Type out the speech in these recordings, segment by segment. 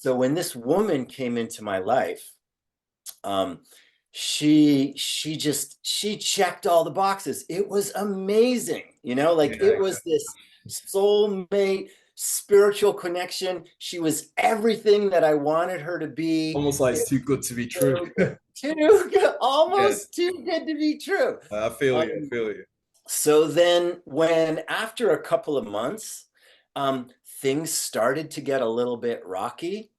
so when this woman came into my life, um, she checked all the boxes. It was amazing, like Yeah, it was this soulmate spiritual connection. She was everything that I wanted her to be. almost like It it's too good to be was true. so good. Too good, Yeah, almost too good to be true. I feel you. I Um, feel you. so then when after a couple of months, things started to get a little bit rocky.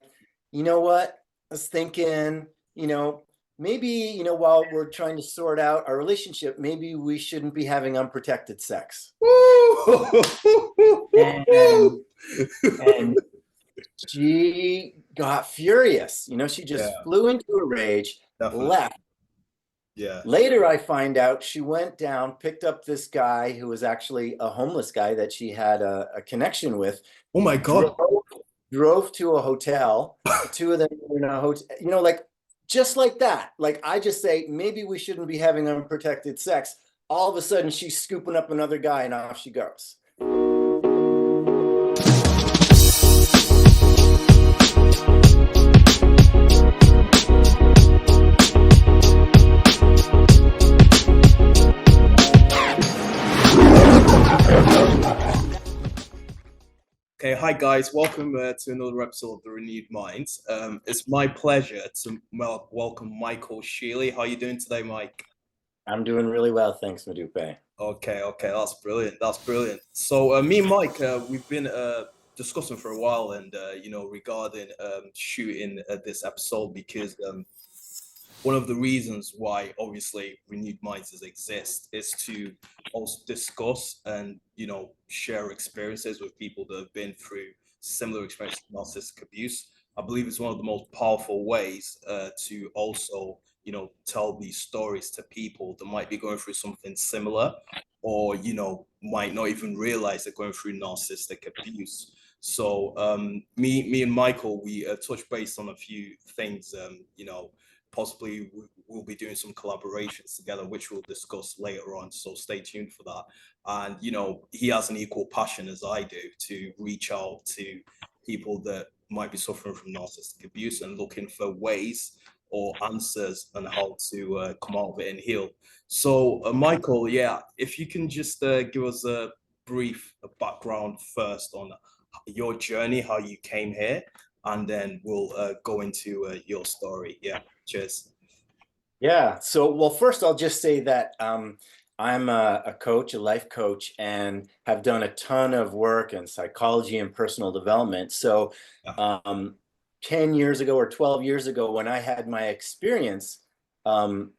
You know what? I was thinking, you know, maybe, while we're trying to sort out our relationship, maybe we shouldn't be having unprotected sex. Woo! And and she got furious. She Yeah, just flew into a rage, definitely. left. Yeah. Later, I find out she went down, picked up this guy who was actually a homeless guy that she had a connection with, Oh my drove God. drove to a hotel. The two of them were in a hotel, like just like that. Like I just say, maybe we shouldn't be having unprotected sex. All of a sudden, she's scooping up another guy, and off she goes. Okay, hi guys, welcome to another episode of The Renewed Minds. It's my pleasure to welcome Michael Shealy. How are you doing today, Mike? I'm doing really well, thanks, Madupe. Okay, that's brilliant. That's brilliant. So, me and Mike, we've been discussing for a while, and regarding shooting this episode because one of the reasons why obviously renewed minds exist is to also discuss and share experiences with people that have been through similar experiences of narcissistic abuse. I believe it's one of the most powerful ways to also tell these stories to people that might be going through something similar, or might not even realize they're going through narcissistic abuse. So me and Michael, we touched base on a few things. Possibly we'll be doing some collaborations together, which we'll discuss later on. So stay tuned for that. And he has an equal passion as I do to reach out to people that might be suffering from narcissistic abuse and looking for ways or answers on how to come out of it and heal. So, Michael, yeah, if you can just give us a brief background first on your journey, how you came here, and then we'll go into your story. Yeah. Cheers. Yeah. So, well, first I'll just say that I'm a coach, a life coach, and have done a ton of work in psychology and personal development. So, Yeah. um, 10 years ago or 12 years ago, when I had my experience um,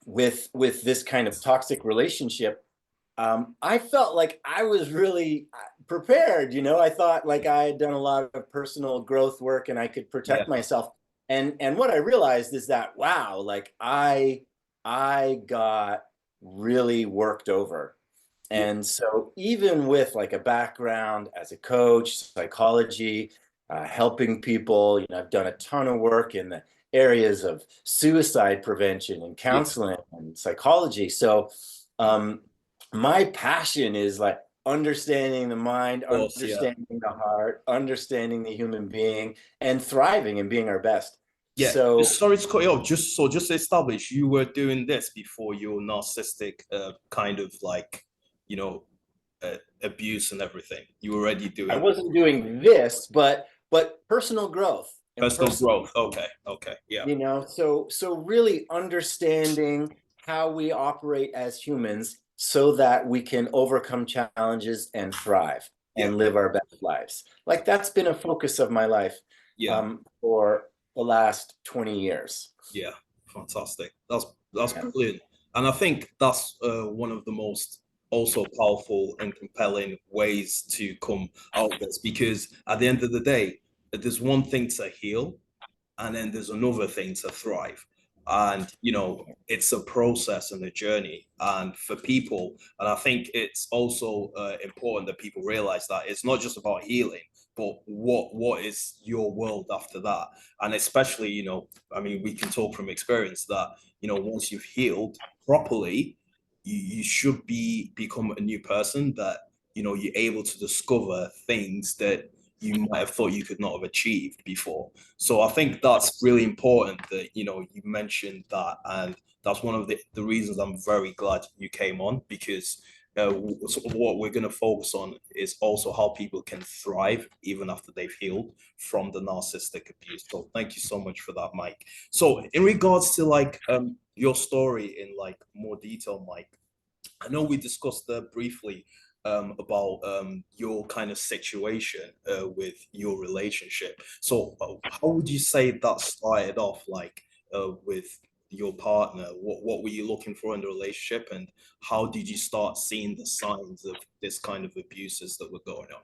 with this kind of toxic relationship, I felt like I was really prepared. I thought like I had done a lot of personal growth work and I could Yeah. protect myself. And what I realized is that wow, like I got really worked over. Yeah. And so even with like a background as a coach, psychology, helping people, I've done a ton of work in the areas of suicide prevention and Yeah. counseling and psychology. So um, my passion is like understanding the mind, Of course. Yeah. understanding the heart, understanding the human being, and thriving and being our best. Yeah. So Sorry to cut you off. Just to establish, you were doing this before your narcissistic kind of like, you know, abuse and everything. You were already I doing wasn't doing this, but personal growth and personal personal, growth. Okay. Okay. Yeah. so really understanding how we operate as humans so that we can overcome challenges and thrive Yeah. and live our best lives. Like that's been a focus of my life Yeah. for the last 20 years. Yeah. Fantastic. That's Yeah. brilliant. And I think that's one of the most also powerful and compelling ways to come out of this, because at the end of the day, there's one thing to heal, and then there's another thing to thrive. And it's a process and a journey, and for people, and I think it's also important that people realize that it's not just about healing, but what is your world after that. And especially, I mean, we can talk from experience that once you've healed properly, you should become a new person, that you're able to discover things that you might have thought you could not have achieved before. So I think that's really important that, you mentioned that. And that's one of the reasons I'm very glad you came on, because what we're going to focus on is also how people can thrive even after they've healed from the narcissistic abuse. So thank you so much for that, Mike. So in regards to like your story in like more detail, Mike, I know we discussed briefly about your kind of situation with your relationship. So, how would you say that started off, like with your partner? What were you looking for in the relationship, and how did you start seeing the signs of this kind of abuses that were going on?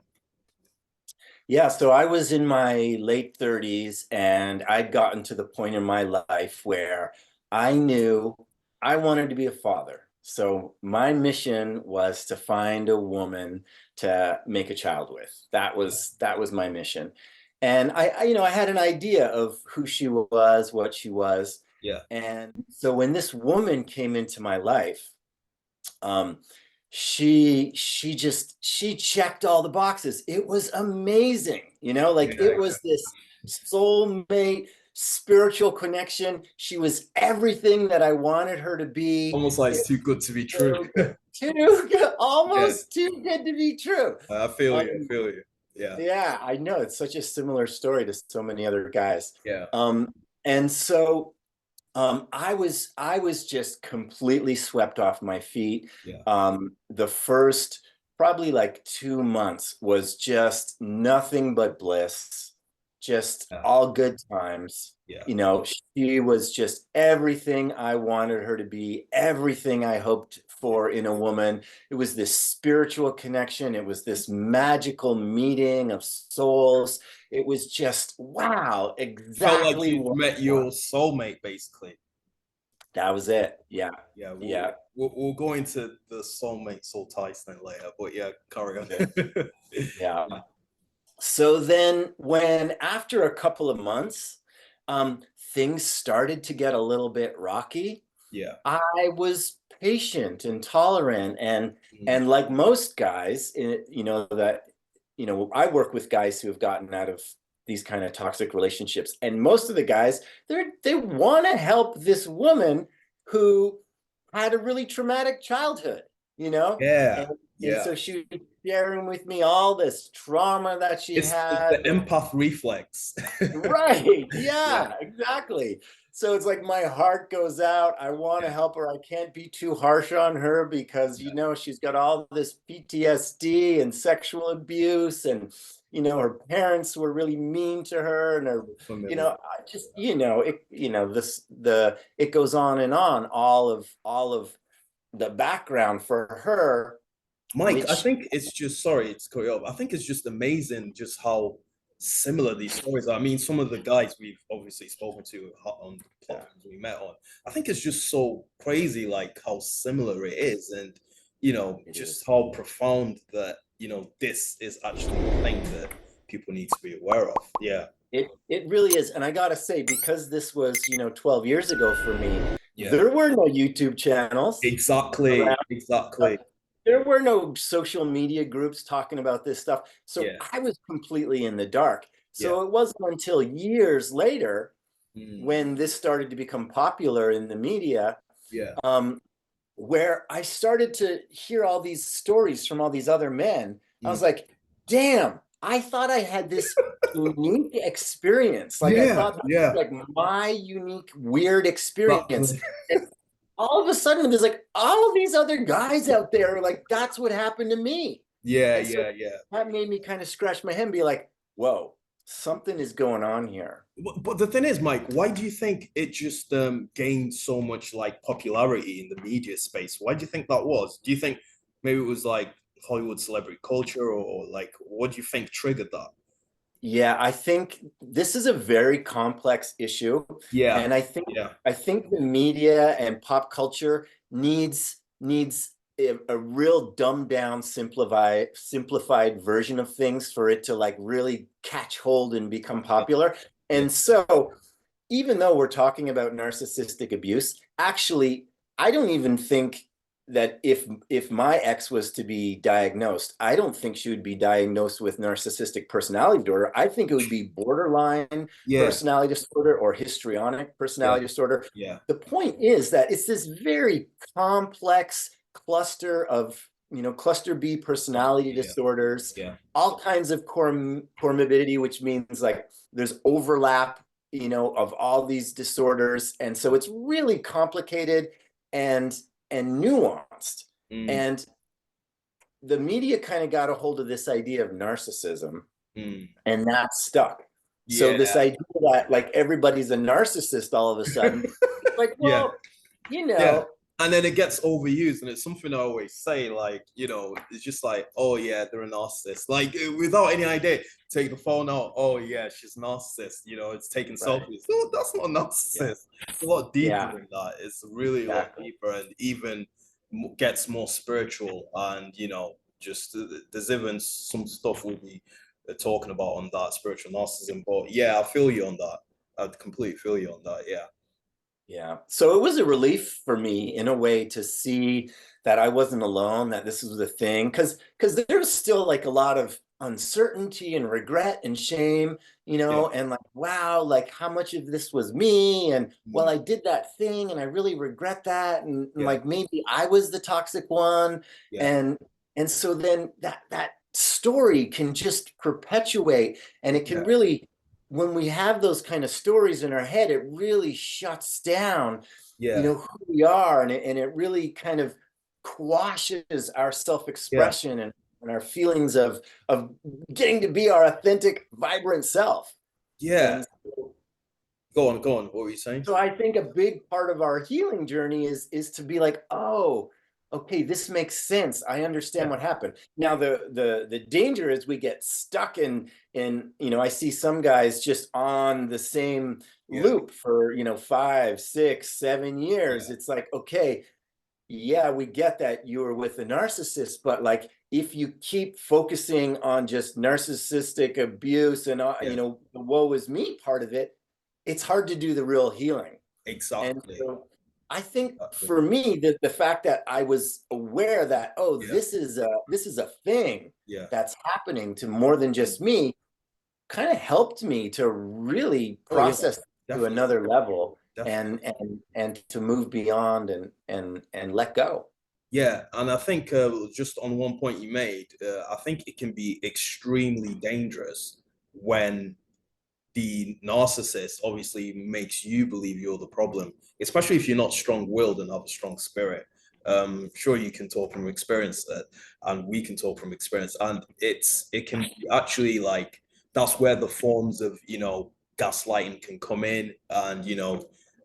Yeah, so I was in my late 30s and I'd gotten to the point in my life where I knew I wanted to be a father. So my mission was to find a woman to make a child with. That was my mission. And I had an idea of who she was, what she was. Yeah, And so when this woman came into my life, um, she checked all the boxes. It was amazing, like yeah, it was this soulmate spiritual connection. She was everything that I wanted her to be. almost like It it's too good to be was true. so good. Too good, Yeah, almost too good to be true. I feel you. I Um, feel you. Yeah, yeah, I know it's such a similar story to so many other guys. yeah, And so I was just completely swept off my feet. yeah, The first probably like 2 months was just nothing but bliss, just yeah, all good times. yeah. She was just everything I wanted her to be, everything I hoped for in a woman. It was this spiritual connection. It was this magical meeting of souls. It was just, wow, Felt like exactly you'd what met I want. your soulmate, basically. That was it. Yeah. Yeah, Yeah. we'll go into the soulmate soul ties thing later, but yeah, carry on. Okay. Yeah. So then when after a couple of months, things started to get a little bit rocky, Yeah. I was patient and tolerant Mm. and like most guys, I work with guys who have gotten out of these kind of toxic relationships, and most of the guys, they want to help this woman who had a really traumatic childhood, Yeah, and and yeah. so she was sharing with me all this trauma that she It's had. the empath reflex. Right. Yeah, Yeah, exactly. So it's like my heart goes out. I want to yeah, help her. I can't be too harsh on her because, yeah. she's got all this PTSD and sexual abuse, and, her parents were really mean to her, and Familiar. I just, it goes on and on, all of the background for her, Mike, I which, think it's just sorry, it's cut you off. I think it's just amazing just how similar these stories are. I mean, some of the guys we've obviously spoken to on the yeah, platforms we met on, I think it's just so crazy, like how similar it is, and it just is. how profound that this is actually a thing that people need to be aware of. Yeah, It really is. And I gotta say, because this was, 12 years ago for me, yeah, there were no YouTube channels exactly, around. Uh, exactly. There were no social media groups talking about this stuff. So Yeah, I was completely in the dark. yeah, So it wasn't until years later mm, when this started to become popular in the media, yeah, um, where I started to hear all these stories from all these other men. I was mm, like, damn, I thought I had this unique experience. Like I yeah, thought that was yeah. like my unique, weird experience. Exactly. And all of a sudden there's like all of these other guys out there, like that's what happened to me. Yeah, And so yeah, yeah. that made me kind of scratch my head and be like, whoa, something is going on here. But the thing is, Mike, why do you think it just gained so much like popularity in the media space? Why do you think that was? Do you think maybe it was like Hollywood celebrity culture, or like what do you think triggered that? Yeah, I think this is a very complex issue, Yeah, and I think yeah, I think the media and pop culture needs a real dumbed down, simplified version of things for it to like really catch hold and become yeah, popular. yeah, And so, even though we're talking about narcissistic abuse, actually, I don't even think that if my ex was to be diagnosed, I don't think she would be diagnosed with narcissistic personality disorder. I think it would be borderline Yeah, personality disorder or histrionic yeah, personality disorder. yeah, The point is that it's this very complex cluster of, cluster B personality yeah, disorders, yeah, all kinds of comorbidity, which means like there's overlap, of all these disorders. And so it's really complicated and nuanced. mm, And the media kind of got a hold of this idea of narcissism, mm, and that stuck. So yeah, this idea that like everybody's a narcissist all of a sudden, like, yeah. well, you Yeah. know, And then it gets overused, and it's something I always say, like, it's just like, oh yeah, they're a narcissist. Like without any idea, take the phone out, oh yeah, she's a narcissist, it's taking right. selfies. No, that's not a Yeah. narcissist. It's a lot deeper Yeah. than that. It's really a lot Exactly. deeper and even gets more spiritual. And just there's even some stuff we'll be talking about on that spiritual narcissism. But yeah, I feel you on that. I completely feel you on that. Yeah. Yeah. So it was a relief for me in a way to see that I wasn't alone, that this was the thing. Because there's still like a lot of uncertainty and regret and shame, Yeah. and like, wow, like how much of this was me? And well, Mm, I did that thing and I really regret that. And yeah. like maybe I was the toxic one. Yeah. And so then that story can just perpetuate, and it can Yeah. really, when we have those kind of stories in our head, it really shuts down, Yeah. who we are, and it really kind of quashes our Yeah. self-expression and our feelings of getting to be our authentic, vibrant self. Yeah. And Go on, go on. What were you saying? so I think a big part of our healing journey is to be like, oh, okay, this makes sense. I understand Yeah. what happened. Now the danger is we get stuck in I see some guys just on the same Yeah. loop for 5, 6, 7 years. Yeah. It's like, okay, yeah, we get that you were with a narcissist, but like if you keep focusing on just narcissistic abuse and Yeah. the woe is me part of it, it's hard to do the real healing. And Exactly. so I think Exactly. for me, the fact that I was aware that, oh, Yeah. this is a thing Yeah. that's happening to more than Mm. just me, kind of helped me to really Oh yeah. process to Definitely. another level, Definitely. and to move beyond and let go. Yeah, and I think just on one point you made, I think it can be extremely dangerous when the narcissist obviously makes you believe you're the problem, especially if you're not strong-willed and have a strong spirit. Sure, you can talk from experience that, and we can talk from experience, and it can be actually like that's where the forms of gaslighting can come in, and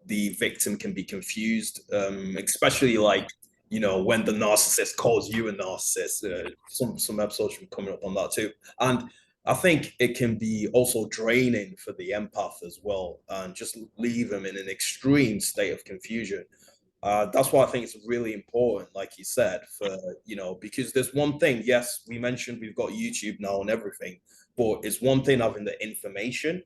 the victim can be confused, especially like when the narcissist calls you a narcissist. Some episodes will be coming up on that too, and I think it can be also draining for the empath as well, and just leave them in an extreme state of confusion. That's why I think it's really important, like you said, for because there's one thing. Yes, we mentioned we've got YouTube now and everything, but it's one thing having the information.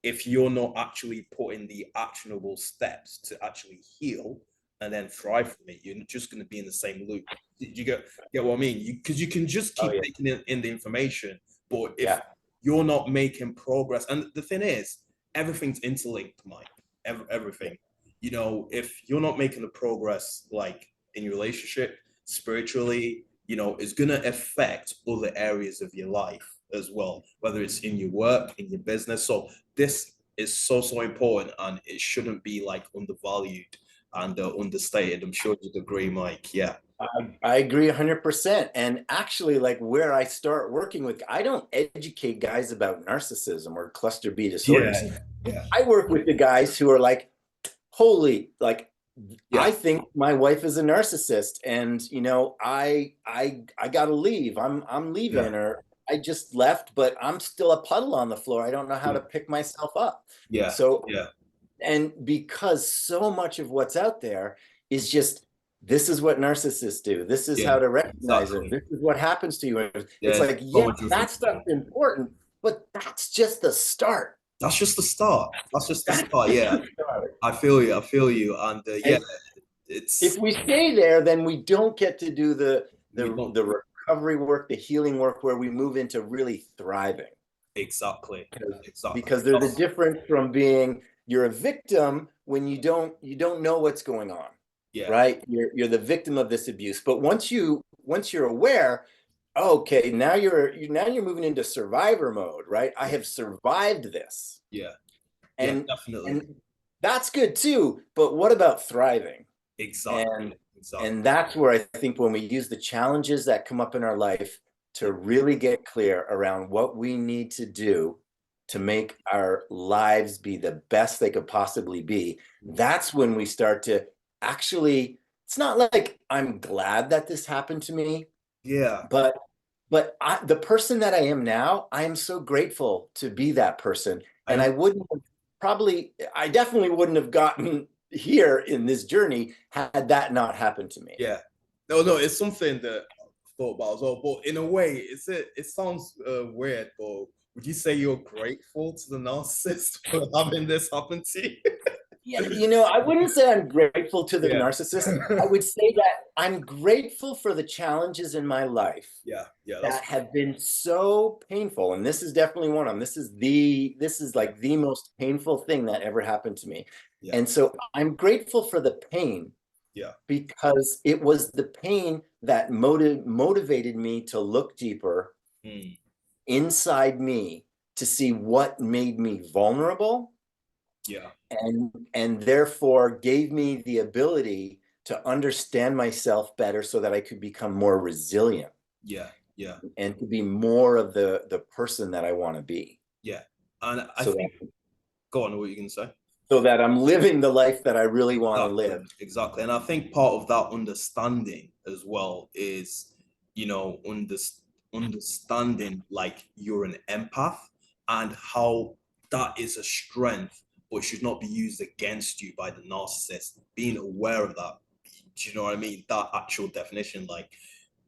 If you're not actually putting the actionable steps to actually heal and then thrive from it, you're just going to be in the same loop. You get what I mean? Because you can just Oh keep yeah, taking in the information, but if yeah. you're not making progress, and the thing is, everything's interlinked, Mike. Everything. If you're not making the progress, like in your relationship, spiritually, it's gonna affect other areas of your life as well, whether it's in your work, in your business. So this is so important, and it shouldn't be like undervalued and understated. I'm sure you'd agree, Mike. Yeah. I agree 100%. And actually, like where I start working with, I don't educate guys about narcissism or cluster B disorders. Yeah. Yeah. I work with the guys who are like, holy, like I Yeah. think my wife is a narcissist, and I gotta leave. I'm Yeah. leaving, or I just left, but I'm still a puddle on the floor. I don't know how Yeah. to pick myself up. Yeah. So, Yeah. and because so much of what's out there is just, this is what narcissists do. This is Yeah. how to recognize it. Exactly. This is what happens to you. It's There's like, so yeah, much that information. stuff's important, but that's just the start. That's just the start. That's just the That's start. just Yeah. the start. I feel you. I feel you. And yeah, And It's If we stay there, then we don't get to do we don't the recovery work, the healing work, where we move into really thriving. exactly exactly. Because there's a difference from being you're a victim when you don't know what's going on, Yeah, right? You're the victim of this abuse. But once you're aware, okay, now you're moving into survivor mode, right? I yeah, have survived this. yeah, yeah, And definitely. and that's good too, but what about thriving? Exactly, And exactly. and that's where I think when we use the challenges that come up in our life to really get clear around what we need to do to make our lives be the best they could possibly be, that's when we start to actually, it's not like I'm glad that this happened to me, Yeah, but the person that I am now, I am so grateful to be that person. I And am. I definitely wouldn't have gotten here in this journey had that not happened to me. Yeah. No, no, it's something that I thought about as well. But in a way, it sounds weird, but would you say you're grateful to the narcissist for having this happen to you? Yeah, I wouldn't say I'm grateful to the Yeah. narcissist. I would say that I'm grateful for the challenges in my life Yeah, yeah, that's that have been so painful. And this is definitely one of them. This is yeah, like the most painful thing that ever happened to me. yeah, And so I'm grateful for the pain yeah. because it was the pain that motivated me to look deeper Mm, inside me to see what made me vulnerable, yeah, and therefore gave me the ability to understand myself better so that I could become more resilient yeah, yeah, and to be more of the person that I want to be. yeah. And I So think, that, go on, what you can say? so that I'm living the life that I really want to Exactly, live. exactly. And I think part of that understanding as well is, you know, understanding like you're an empath and how that is a strength, but should not be used against you by the narcissist. Being aware of that, do you know what I mean? That actual definition, like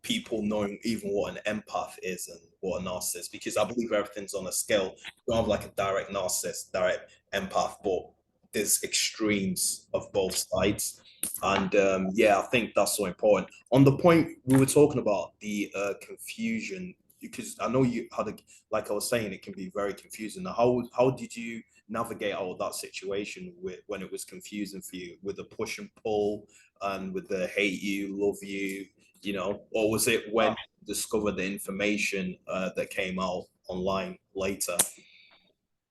people knowing even what an empath is and what a narcissist, because I believe everything's on a scale. You don't have like a direct narcissist, direct empath, but there's extremes of both sides. And yeah, I think that's so important. On the point we were talking about the confusion, because I know you had a, like I was saying, it can be very confusing. How did you navigate out of that situation with when it was confusing for you with the push and pull and with the hate you, love you, you know, or was it when you discovered the information that came out online later?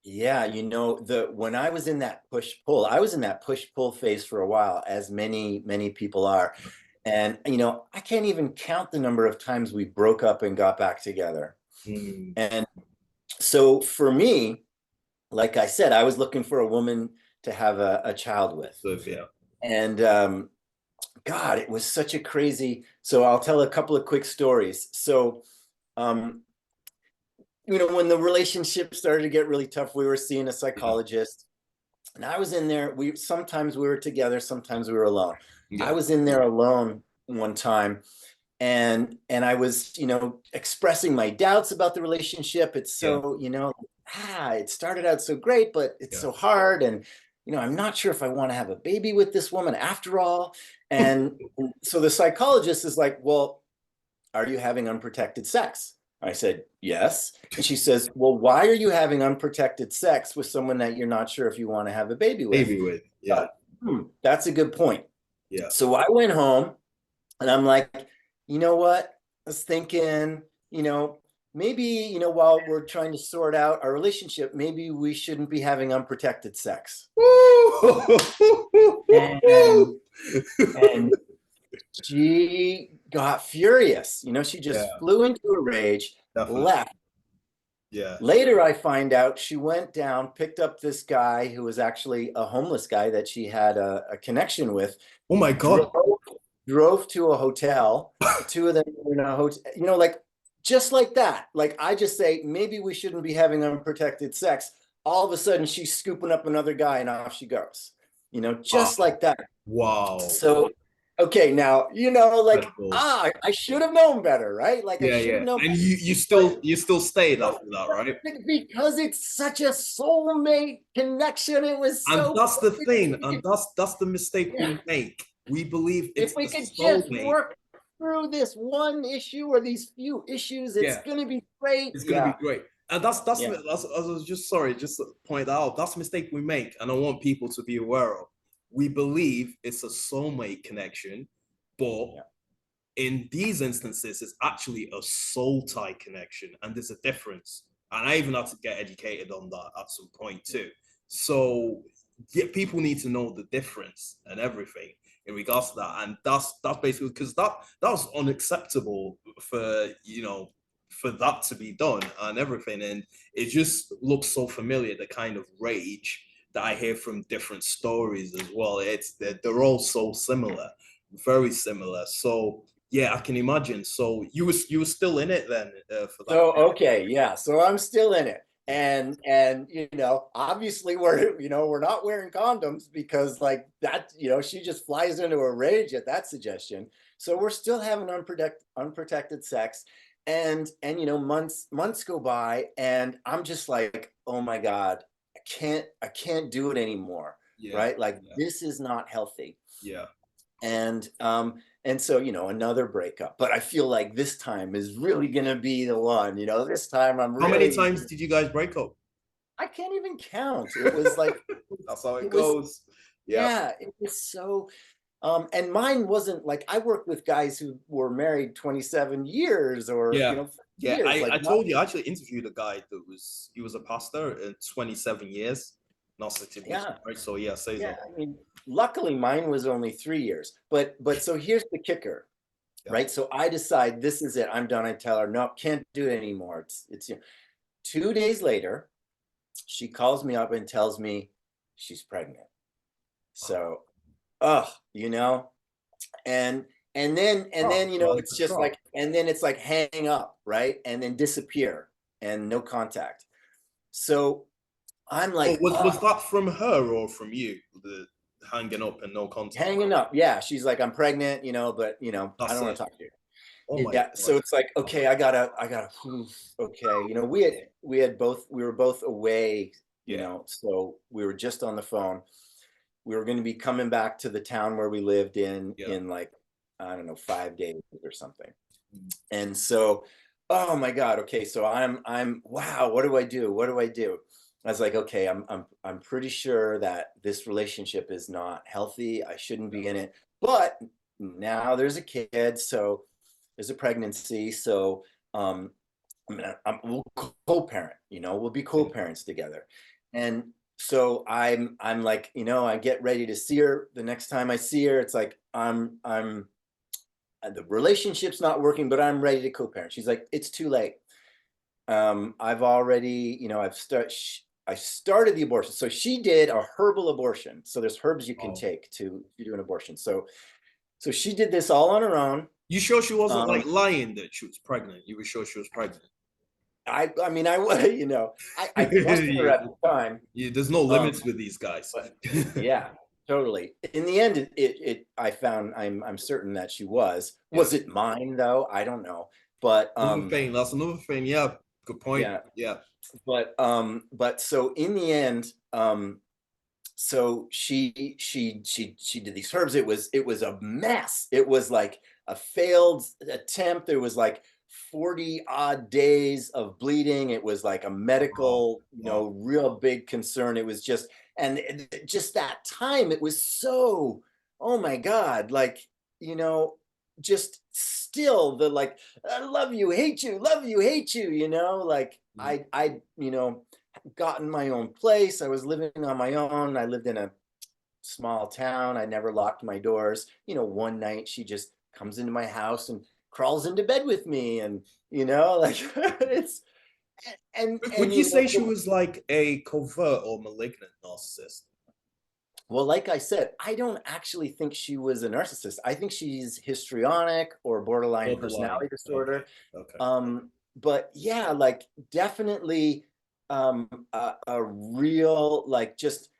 Yeah, the when I was in that push pull, I was in that push pull phase for a while, as many people are. And I can't even count the number of times we broke up and got back together. Mm, And so for me, like I said, I was looking for a woman to have a child with. so yeah, And God, it was such a crazy. So I'll tell a couple of quick stories. So um, when the relationship started to get really tough, we were seeing a yeah, psychologist. And I was in there. Sometimes we were together, sometimes we were alone. I yeah, was in there alone one time, and I was, expressing my doubts about the relationship. It's yeah, so, it started out so great, but it's yeah. so hard. And, I'm not sure if I want to have a baby with this woman after all. And so the psychologist is like, well, are you having unprotected sex? I said, yes. And she says, well, why are you having unprotected sex with someone that you're not sure if you want to have a baby with? Baby with, yeah, That's a good point. yeah, So I went home and I'm like, you know what? I was thinking, maybe, while we're trying to sort out our relationship, maybe we shouldn't be having unprotected sex. And and she got furious. She yeah, just flew into a rage, definitely, left. yeah. Later, I find out she went down, picked up this guy who was actually a homeless guy that she had a connection with, Oh my drove, god, drove to a hotel. The two of them were in a hotel, like just like that. Like I just say, maybe we shouldn't be having unprotected sex. All of a sudden, she's scooping up another guy and off she goes, wow, just like that. wow, So, okay, now, like, incredible. I should have known better, right? Like I Yeah, should have yeah. known And you better. still you still stayed after that, right? Because it's such a soulmate connection. It was And so that's the thing, and perfect. that's the mistake Yeah. we make. We believe If it's we a could just soulmate. work through this one issue or these few issues, it's Yeah, gonna be great. it's gonna be Yeah, great. And that's yeah, I was just sorry, just to point out that's a mistake we make, and I want people to be aware of. We believe it's a soulmate connection, but yeah. in these instances, it's actually a soul tie connection, and there's a difference. And I even had to get educated on that at some point too. So yeah, people need to know the difference and everything in regards to that. And that's basically because that was unacceptable for for that to be done and everything. And it just looks so familiar, the kind of rage that I hear from different stories as well. They're all so similar, very similar. So yeah, I can imagine. So you were still in it then for that So period. okay, yeah. So I'm still in it. And obviously we're not wearing condoms because like that, she just flies into a rage at that suggestion. So we're still having unprotected sex. And months go by and I'm just like, oh my God, I can't do it anymore. Yeah, Right? Like yeah, this is not healthy. yeah. And so another breakup, but I feel like this time is really gonna be the one. This time I'm How many really, times did you guys break up? I can't even count. It was like That's how it it was goes. Yeah, yeah, it was so and mine wasn't like, I worked with guys who were married 27 years or yeah, yeah. years, I like not. told you I actually interviewed a guy that he was a pastor in 27 years. Narcissistic was Yeah, right. So yeah, say yeah, so. I mean, luckily mine was only 3 years, but so here's the kicker. Yeah. Right, so I decide this is it, I'm done. I tell her no, can't do it anymore. It's 2 days later she calls me up and tells me she's pregnant. So, oh, and and then Well, it's just like, and then it's like hang up, right? And then disappear and no contact. So I'm oh, like, was oh, that from her or from you? The hanging up and no contact. hanging up. Yeah, she's like, I'm pregnant, but I That's don't want it. to talk to you. Oh my Yeah, god. so it's like, okay, I gotta, okay. We were both away, Yeah. so we were just on the phone. We were going to be coming back to the town where we lived Yeah. in like, I don't know, 5 days or something. Mm. And so, oh my God, okay, so wow, what do I do? What do I do? I was like, okay, I'm pretty sure that this relationship is not healthy. I shouldn't Yeah. be in it. But now there's a kid, so there's a pregnancy. So we'll co-parent, we'll be Yeah. co-parents together. And so I'm like, I get ready to see her. The next time I see her, it's like I'm the relationship's not working, but I'm ready to co-parent. She's like, it's too late. I've already, I started the abortion. So she did a herbal abortion. So there's herbs you can Oh. take to do an abortion. So she did this all on her own. You sure she wasn't Um, like lying that she was pregnant? You were sure she was pregnant? I mean, I was, I trusted her at the time. There's no Um, limits with these guys. but yeah, totally. In the end, I found, I'm certain that she was. Yeah. Was it mine though? I don't know. But Another thing. That's another thing. Yeah. Good point. yeah, Yeah. but so in the end, so she did these herbs. It was a mess. It was like a failed attempt. There was like 40 odd days of bleeding. It was like a Oh. medical, Oh. real big concern. It was just, and just that time, it was so, oh my God, like, you know, just still the like, I love you, hate you, love you, hate you, like Mm. I gotten my own place. I was living on my own. I lived in a small town. I never locked my doors. One night she just comes into my house and crawls into bed with me, and like it's Would and you say she was like a covert or malignant narcissist? well, like I said, I don't actually think she was a narcissist. I think she's histrionic or borderline Borderline. personality Okay. disorder. Okay. But yeah, like definitely a real, like, just,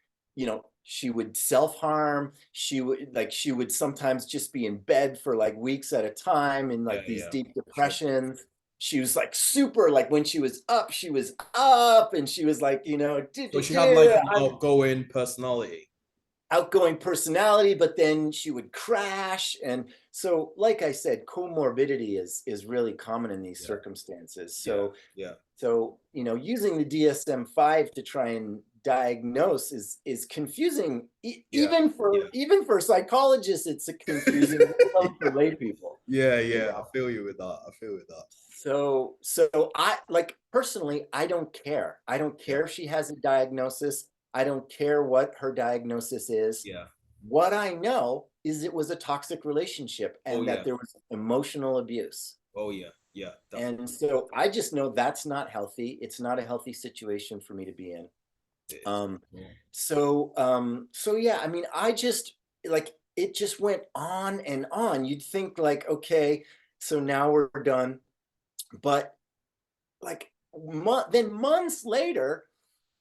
she would self-harm. She would sometimes just be in bed for like weeks at a time in Yeah. like these Yeah. deep Sure. depressions. She was like super, like when she was up, she was up, and she was like, So she had like an I'm outgoing personality. outgoing personality, but then she would crash. And so, like I said, comorbidity is really common in these Yeah. circumstances. Yeah. So, Yeah. using the DSM-5 to try and diagnose is confusing, Yeah. Yeah. even for psychologists. It's a confusing for lay people. Yeah. You Yeah. I know? feel you with that. I feel with that. So I, like, personally, I don't care. I don't Yeah. care if she has a diagnosis. I don't care what her diagnosis is. Yeah. What I know is it was a toxic relationship Oh and that yeah. there was emotional abuse. Oh yeah. Yeah. Definitely. And so I just know that's not healthy. It's not a healthy situation for me to be in. It is. Um, Yeah. so yeah, I mean, I just, like, it just went on and on. You'd think, like, okay, so now we're done. But, like, then months later,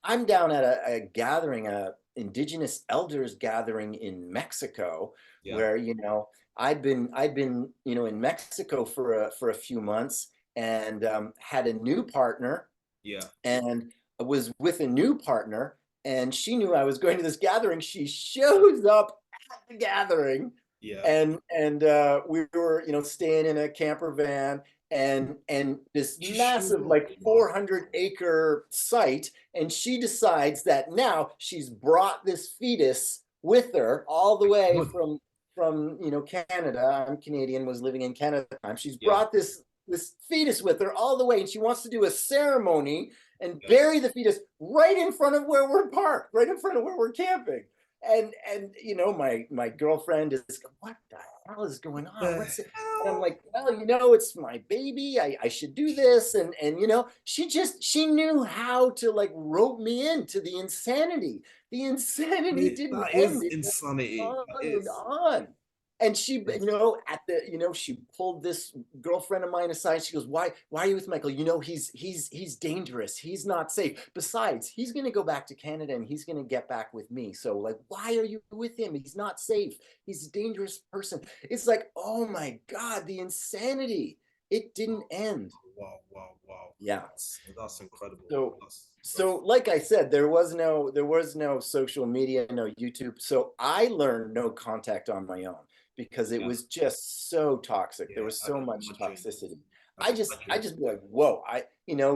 I'm down at a gathering, a indigenous elders gathering in Mexico, Yeah. where, I'd been in Mexico for a few months, and had a new partner, Yeah. and was with a new partner, and she knew I was going to this gathering. She shows up at the gathering, Yeah. and we were, staying in a camper van, and this She showed massive, up. like, Wow. 400-acre site, and she decides that now she's brought this fetus with her all the way Good. from Canada. I'm Canadian, was living in Canada at the time. She's Yeah. brought this fetus with her all the way, and she wants to do a ceremony and Yeah. bury the fetus right in front of where we're parked, right in front of where we're camping. And my girlfriend is, what the hell is going on? The What's it? And I'm hell? like, well, it's my baby. I should do this. And she knew how to, like, rope me into the insanity. The insanity didn't That end. is It went insanity. on That and is. on. And she, she pulled this girlfriend of mine aside. She goes, why are you with Michael? He's dangerous. He's not safe. Besides, he's going to go back to Canada and he's going to get back with me. So, like, why are you with him? He's not safe. He's a dangerous person. It's like, oh my God, the insanity. It didn't end. Wow. Wow. Wow. Yeah. That's incredible. So, That's incredible. like I said, there was no social media, no YouTube. So I learned no contact on my own because it Yeah. was just so toxic. There Yeah. was I so can much imagine. toxicity. I I can just I imagine. just be like, whoa,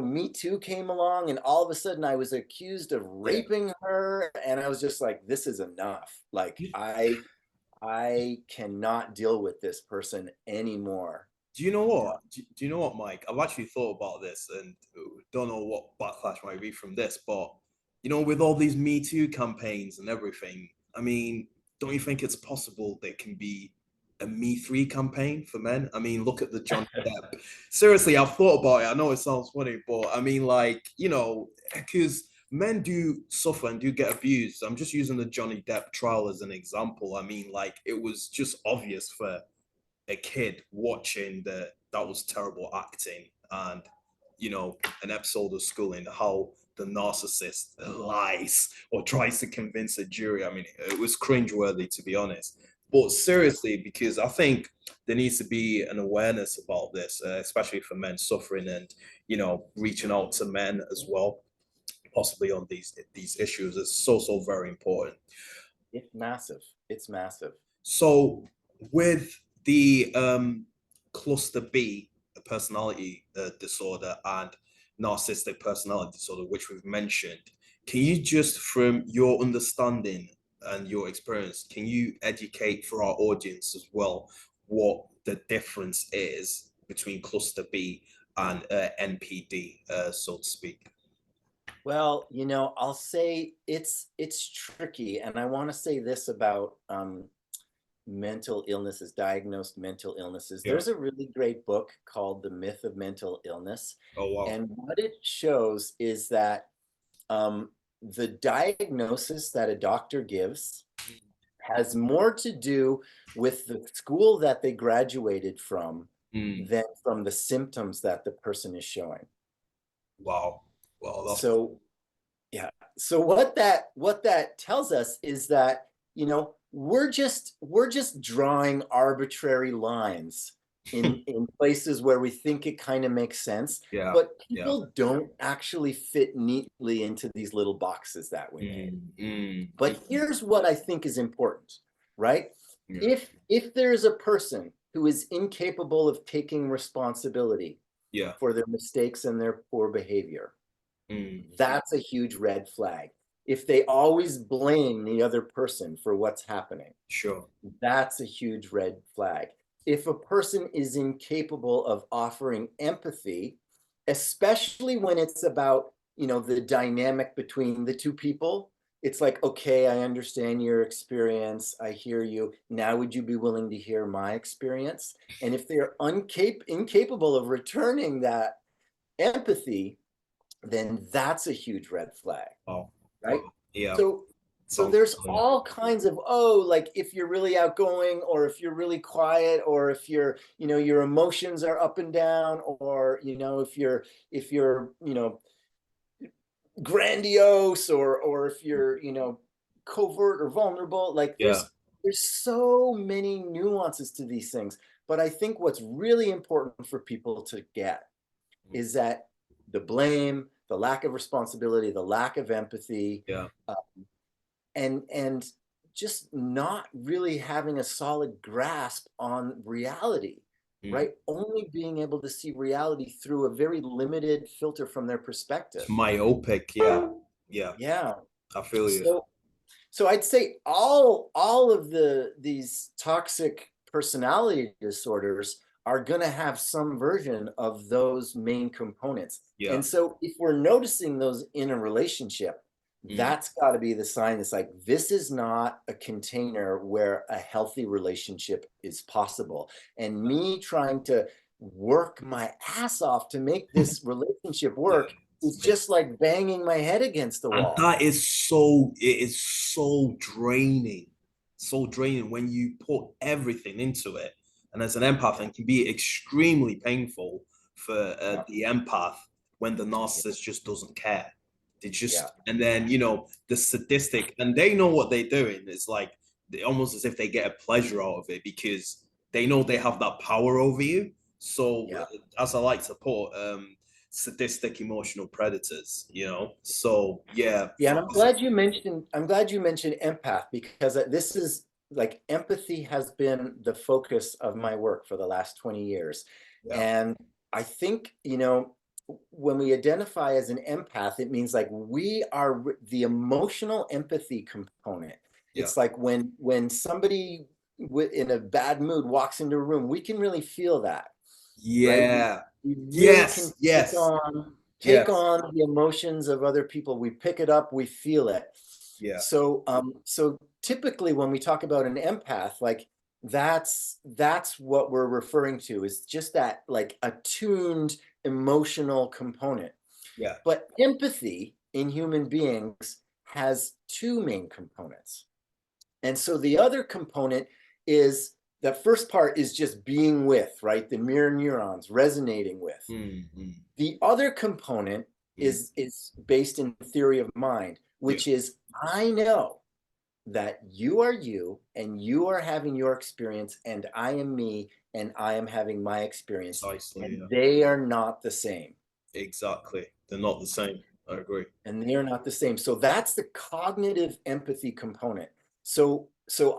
Me Too came along, and all of a sudden I was accused of Yeah. raping her, and I was just like, this is enough. Like, I cannot deal with this person anymore. Do you know what? Do you know what, Mike? I've actually thought about this and don't know what backlash might be from this, but with all these Me Too campaigns and everything, I mean, don't you think it's possible there can be a Me Three campaign for men? I mean, look at the Johnny Depp. Seriously, I've thought about it. I know it sounds funny, but I mean, like, because men do suffer and do get abused. I'm just using the Johnny Depp trial as an example. I mean, like, it was just obvious for a kid watching that was terrible acting, and an episode of schooling how the narcissist lies or tries to convince a jury. I mean, it was cringeworthy, to be honest. But seriously, because I think there needs to be an awareness about this, especially for men suffering, and reaching out to men as well, possibly on these issues, is so very important. It's massive. It's massive. So with the cluster B personality disorder and narcissistic personality disorder, which we've mentioned, can you just, from your understanding and your experience, can you educate for our audience as well what the difference is between cluster B and NPD, so to speak? Well, I'll say it's tricky, and I want to say this about mental illnesses, diagnosed mental illnesses. Yeah. There's a really great book called The Myth of Mental Illness, Oh wow. and what it shows is that the diagnosis that a doctor gives has more to do with the school that they graduated from Mm. than from the symptoms that the person is showing. Wow. Wow. That's So, yeah. So what that tells us is that, we're just drawing arbitrary lines, in places where we think it kind of makes sense, Yeah. but Yeah. people don't actually fit neatly into these little boxes that we made. But here's what I think is important, right? Yeah. If there's a person who is incapable of taking responsibility Yeah. for their mistakes and their poor behavior, that's a huge red flag. If they always blame the other person for what's happening, Sure. that's a huge red flag. If a person is incapable of offering empathy, especially when it's about, the dynamic between the two people, it's like, okay, I understand your experience. I hear you. Now, would you be willing to hear my experience? And if they're incapable of returning that empathy, then that's a huge red flag, Oh, right? wow. Yeah. So Sounds there's familiar. all kinds of, like if you're really outgoing, or if you're really quiet, or if your emotions are up and down, or if you're grandiose, or if you're covert or vulnerable. Like Yeah. there's so many nuances to these things. But I think what's really important for people to get is that the blame, the lack of responsibility, the lack of empathy, Yeah. and just not really having a solid grasp on reality, right? Only being able to see reality through a very limited filter from their It's perspective. myopic. Yeah. Yeah. Yeah. I feel you. So I'd say all of these toxic personality disorders are going to have some version of those main components. Yeah. And so if we're noticing those in a relationship, that's got to be the sign that's like, this is not a container where a healthy relationship is possible. And me trying to work my ass off to make this relationship Yeah. work is just like banging my head against the And wall. it is so draining. So draining when you put everything into it. And as an empath, it can be extremely painful for Yeah. the empath when the narcissist just doesn't care. They Yeah. just, and then, the sadistic, and they know what they're doing. It's like almost as if they get a pleasure out of it because they know they have that power over you. So, Yeah. as I like to put, sadistic emotional predators, So yeah, Yeah, and for I'm us, glad you mentioned empath, because this is like, empathy has been the focus of my work for the last 20 years. yeah, And I think, when we identify as an empath, it means like we are the emotional empathy component. yeah, It's like when somebody in a bad mood walks into a room, we can really feel that, right? yeah, We really can yes, yes, take yes, on the emotions of other people. We pick it up, we feel it. yeah, So typically when we talk about an empath, like that's what we're referring to, is just that like attuned emotional component. yeah, But empathy in human beings has two main components. And so the other component is, that first part is just being with, right? The mirror neurons resonating with. The other component is based in theory of mind, yeah, which is, I know that you are you and you are having your experience, and I am me and I am having my experience, precisely, and yeah, they are not the same. exactly. They're not the same. I agree. And they're not the same. So that's the cognitive empathy component. So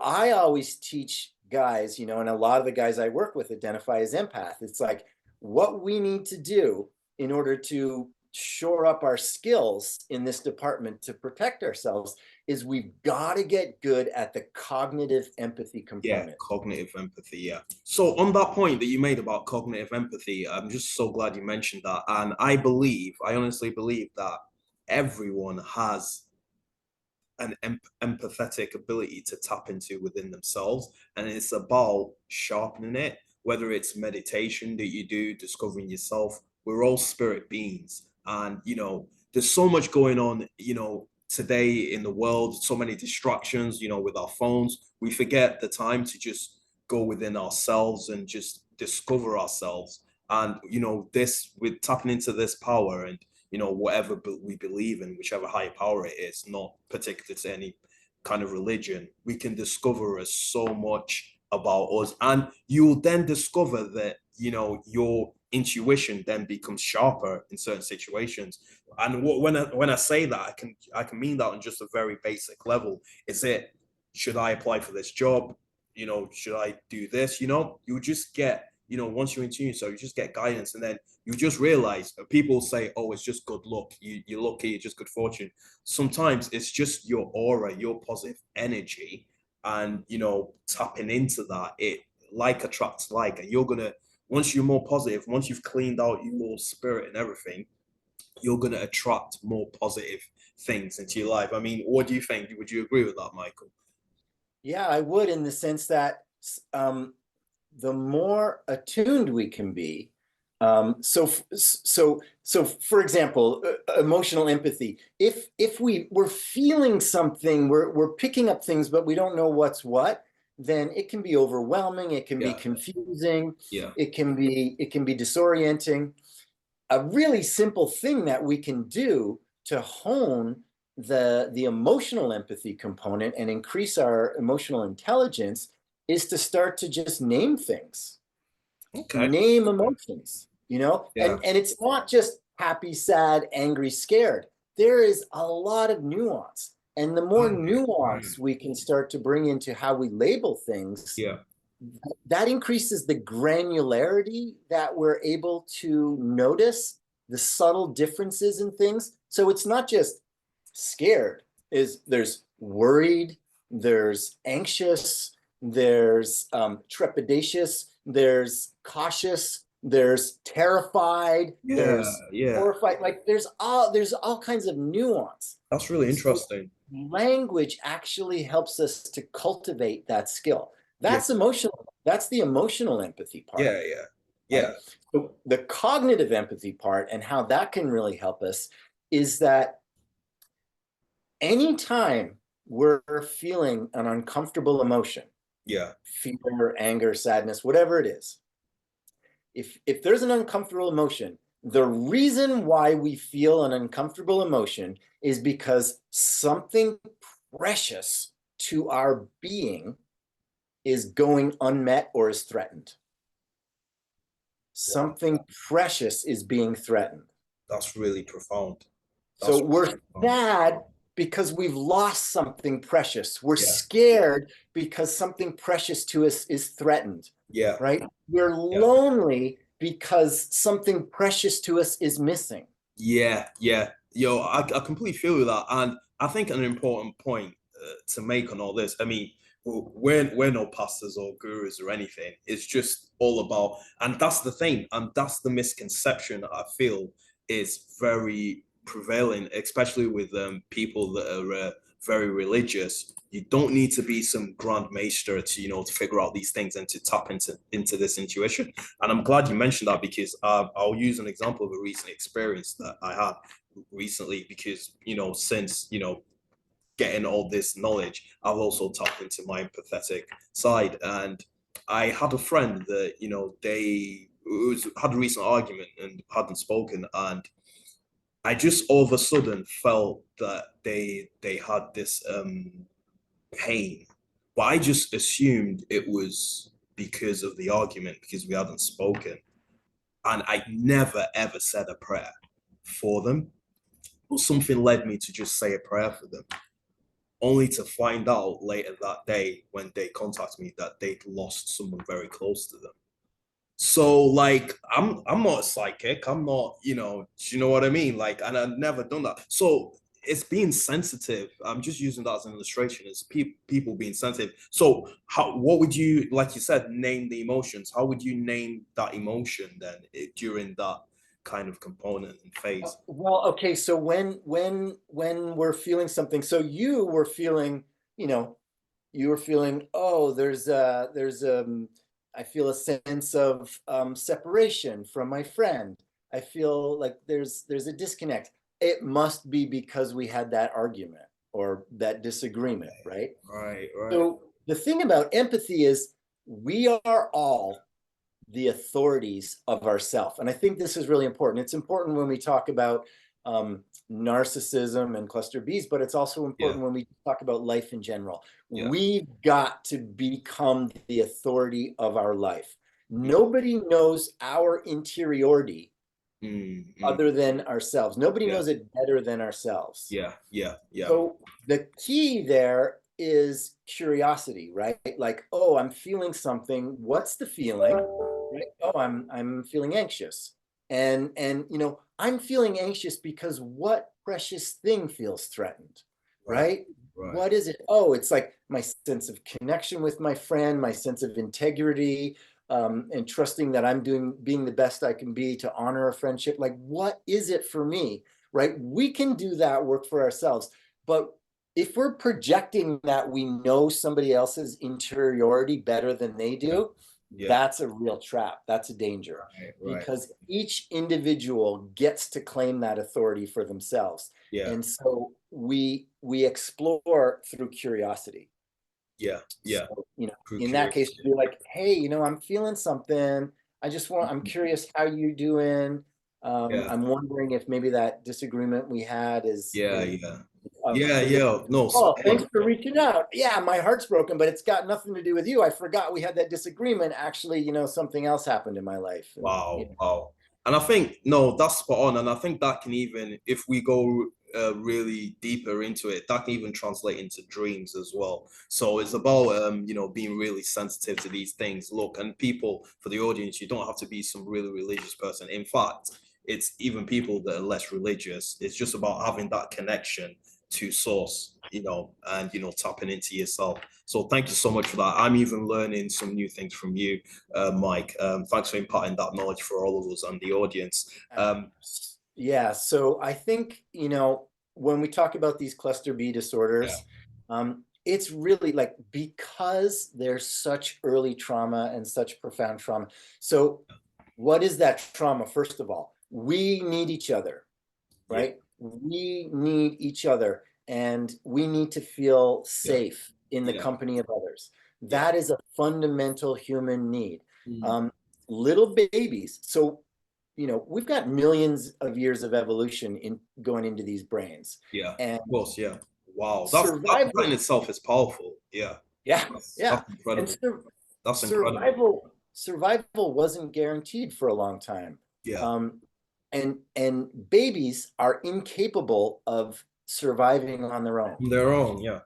I always teach guys, and a lot of the guys I work with identify as empath. It's like, what we need to do in order to shore up our skills in this department to protect ourselves is we've got to get good at the cognitive empathy Yeah, component. cognitive empathy. Yeah. So on that point that you made about cognitive empathy, I'm just so glad you mentioned that. And I honestly believe that everyone has an empathetic ability to tap into within themselves. And it's about sharpening it, whether it's meditation that you do, discovering yourself. We're all spirit beings. And, there's so much going on, today in the world, so many distractions, with our phones. We forget the time to just go within ourselves and just discover ourselves. And, this, with tapping into this power and whatever we believe in, whichever higher power it is, not particular to any kind of religion, we can discover so much about us, and you'll then discover that your intuition then becomes sharper in certain situations. And when I say that, I can mean that on just a very basic level. Is it, should I apply for this job? Should I do this? You just get, once you're in tune, so you just get guidance, and then you just realize, people say, oh, it's just good luck. You're lucky, it's just good fortune. Sometimes it's just your aura, your positive energy, and tapping into that, it like attracts like, and you're gonna, once you're more positive, once you've cleaned out your spirit and everything, you're gonna attract more positive things into your life. I mean, what do you think? Would you agree with that, Michael? Yeah, I would, in the sense that the more attuned we can be. So for example, emotional empathy. If we're feeling something, we're picking up things, but we don't know what's what, then it can be overwhelming. It can be Yeah, confusing. yeah, It can be disorienting. A really simple thing that we can do to hone the emotional empathy component and increase our emotional intelligence is to start to just name things, okay, name emotions, yeah, and it's not just happy, sad, angry, scared. There is a lot of nuance. And the more right, right, nuance we can start to bring into how we label things, yeah, that increases the granularity that we're able to notice the subtle differences in things. So it's not just scared, is there's worried, there's anxious, there's trepidatious, there's cautious, there's terrified, yeah, there's yeah. horrified. Like there's all kinds of nuance. That's really So interesting. language actually helps us to cultivate that skill. Yeah, That's emotional. That's the emotional empathy part, yeah, yeah, yeah, right? So the cognitive empathy part and how that can really help us is that anytime we're feeling an uncomfortable emotion, yeah, fear, anger, sadness, whatever it is, if there's an uncomfortable emotion, the reason why we feel an uncomfortable emotion is because something precious to our being is going unmet or is threatened. wow, Something precious is being threatened. that's really profound. So That's we're really profound. sad because we've lost something precious. We're Yeah, scared because something precious to us is threatened, yeah, right? We're yeah. lonely because something precious to us is missing. Yeah, yeah. Yo, I completely feel that. And I think an important point to make on all this, I mean, we're no pastors or gurus or anything. It's just all about, and that's the thing, and that's the misconception that I feel is very prevalent, especially with people that are very religious. You don't need to be some grand maester to, to figure out these things and to tap into this intuition. And I'm glad you mentioned that, because I'll use an example of a recent experience that I had recently, because, since, getting all this knowledge, I've also tapped into my empathetic side. And I had a friend that, had a recent argument and hadn't spoken. And I just all of a sudden felt that they had this pain, but I just assumed it was because of the argument, because we hadn't spoken. And I never ever said a prayer for them. But something led me to just say a prayer for them, only to find out later that day when they contacted me that they'd lost someone very close to them. So like I'm not a psychic. I'm not, do you know what I mean? Like, and I've never done that. So it's being sensitive. I'm just using that as an illustration, as people being sensitive. So what would you, like you said, name the emotions? How would you name that emotion then, during that kind of component and phase? Well, okay, so when we're feeling something, so you know, you were feeling, oh, I feel a sense of separation from my friend. I feel like there's a disconnect. It must be because we had that argument or that disagreement, right? Right, right. So the thing about empathy is we are all the authorities of ourself. And I think this is really important. It's important when we talk about narcissism and cluster Bs, but it's also Yeah. important when we talk about life in general. Yeah. We've got to become the authority of our life. Yeah. Nobody knows our interiority Mm. other than ourselves. Nobody Yeah. knows it better than ourselves. Yeah. Yeah. Yeah. So the key there is curiosity, right? Like, oh, I'm feeling something. What's the feeling? Right? Oh, I'm feeling anxious. And I'm feeling anxious because what precious thing feels threatened, Right. right? Right. What is it? Oh, it's like my sense of connection with my friend, my sense of integrity, and trusting that I'm being the best I can be to honor a friendship. Like, what is it for me? Right? We can do that work for ourselves. But if we're projecting that we know somebody else's interiority better than they Yeah. do, Yeah. that's a real trap. That's a danger Right. Right. because each individual gets to claim that authority for themselves. Yeah. And so we explore through curiosity. Yeah. Yeah. So, Through in that case, to be curiosity. like, hey, I'm feeling something. I'm curious how you doing. Yeah. I'm wondering if maybe that disagreement we had Yeah. is Yeah. of Yeah. significance. Yeah. No, spot Oh, thanks on. for reaching out. Yeah, my heart's broken, but it's got nothing to do with you. I forgot we had that disagreement. Actually, something else happened in my life. And Wow, wow. And I think, no, that's spot on. And I think that can even, if we go really deeper into it, that can even translate into dreams as well. So it's about, being really sensitive to these things. Look, and people, for the audience, you don't have to be some really religious person. In fact, it's even people that are less religious. It's just about having that connection to source, and, tapping into yourself. So thank you so much for that. I'm even learning some new things from you, Mike. Thanks for imparting that knowledge for all of us and the audience. yeah, so I think, when we talk about these cluster B Yeah, disorders, it's really like because there's such early trauma and such profound trauma. So, what is that trauma? First of all, we need each other, yeah, right? We need each other and we need to feel yeah, safe in the yeah, company of others. yeah. That is a fundamental human need. Mm. Um, Little babies. So, we've got millions of years of evolution in going into these brains. Yeah, And of course, yeah. Wow, that in survival, itself is powerful. Yeah, yeah, that's yeah. And incredible. That's incredible. survival wasn't guaranteed for a long time. Yeah, Um, and babies are incapable of surviving on their own. on their own. Yeah,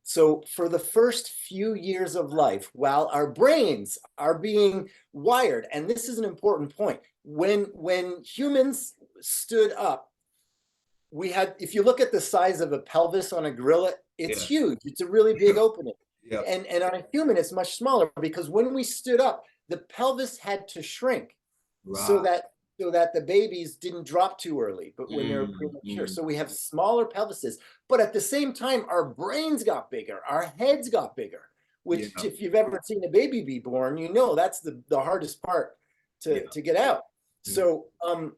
So for the first few years of life, while our brains are being wired, and this is an important point, when humans stood up, we had, if you look at the size of a pelvis on a gorilla, it's yeah, huge. It's a really big opening. yeah. And on a human, it's much smaller because when we stood up, the pelvis had to shrink so Right. that the babies didn't drop too early, but when they were Mm, premature. mm, So we have smaller pelvises, but at the same time, our brains got bigger, our heads got bigger, which yeah, if you've ever seen a baby be born, that's the hardest part yeah. to get out. Mm.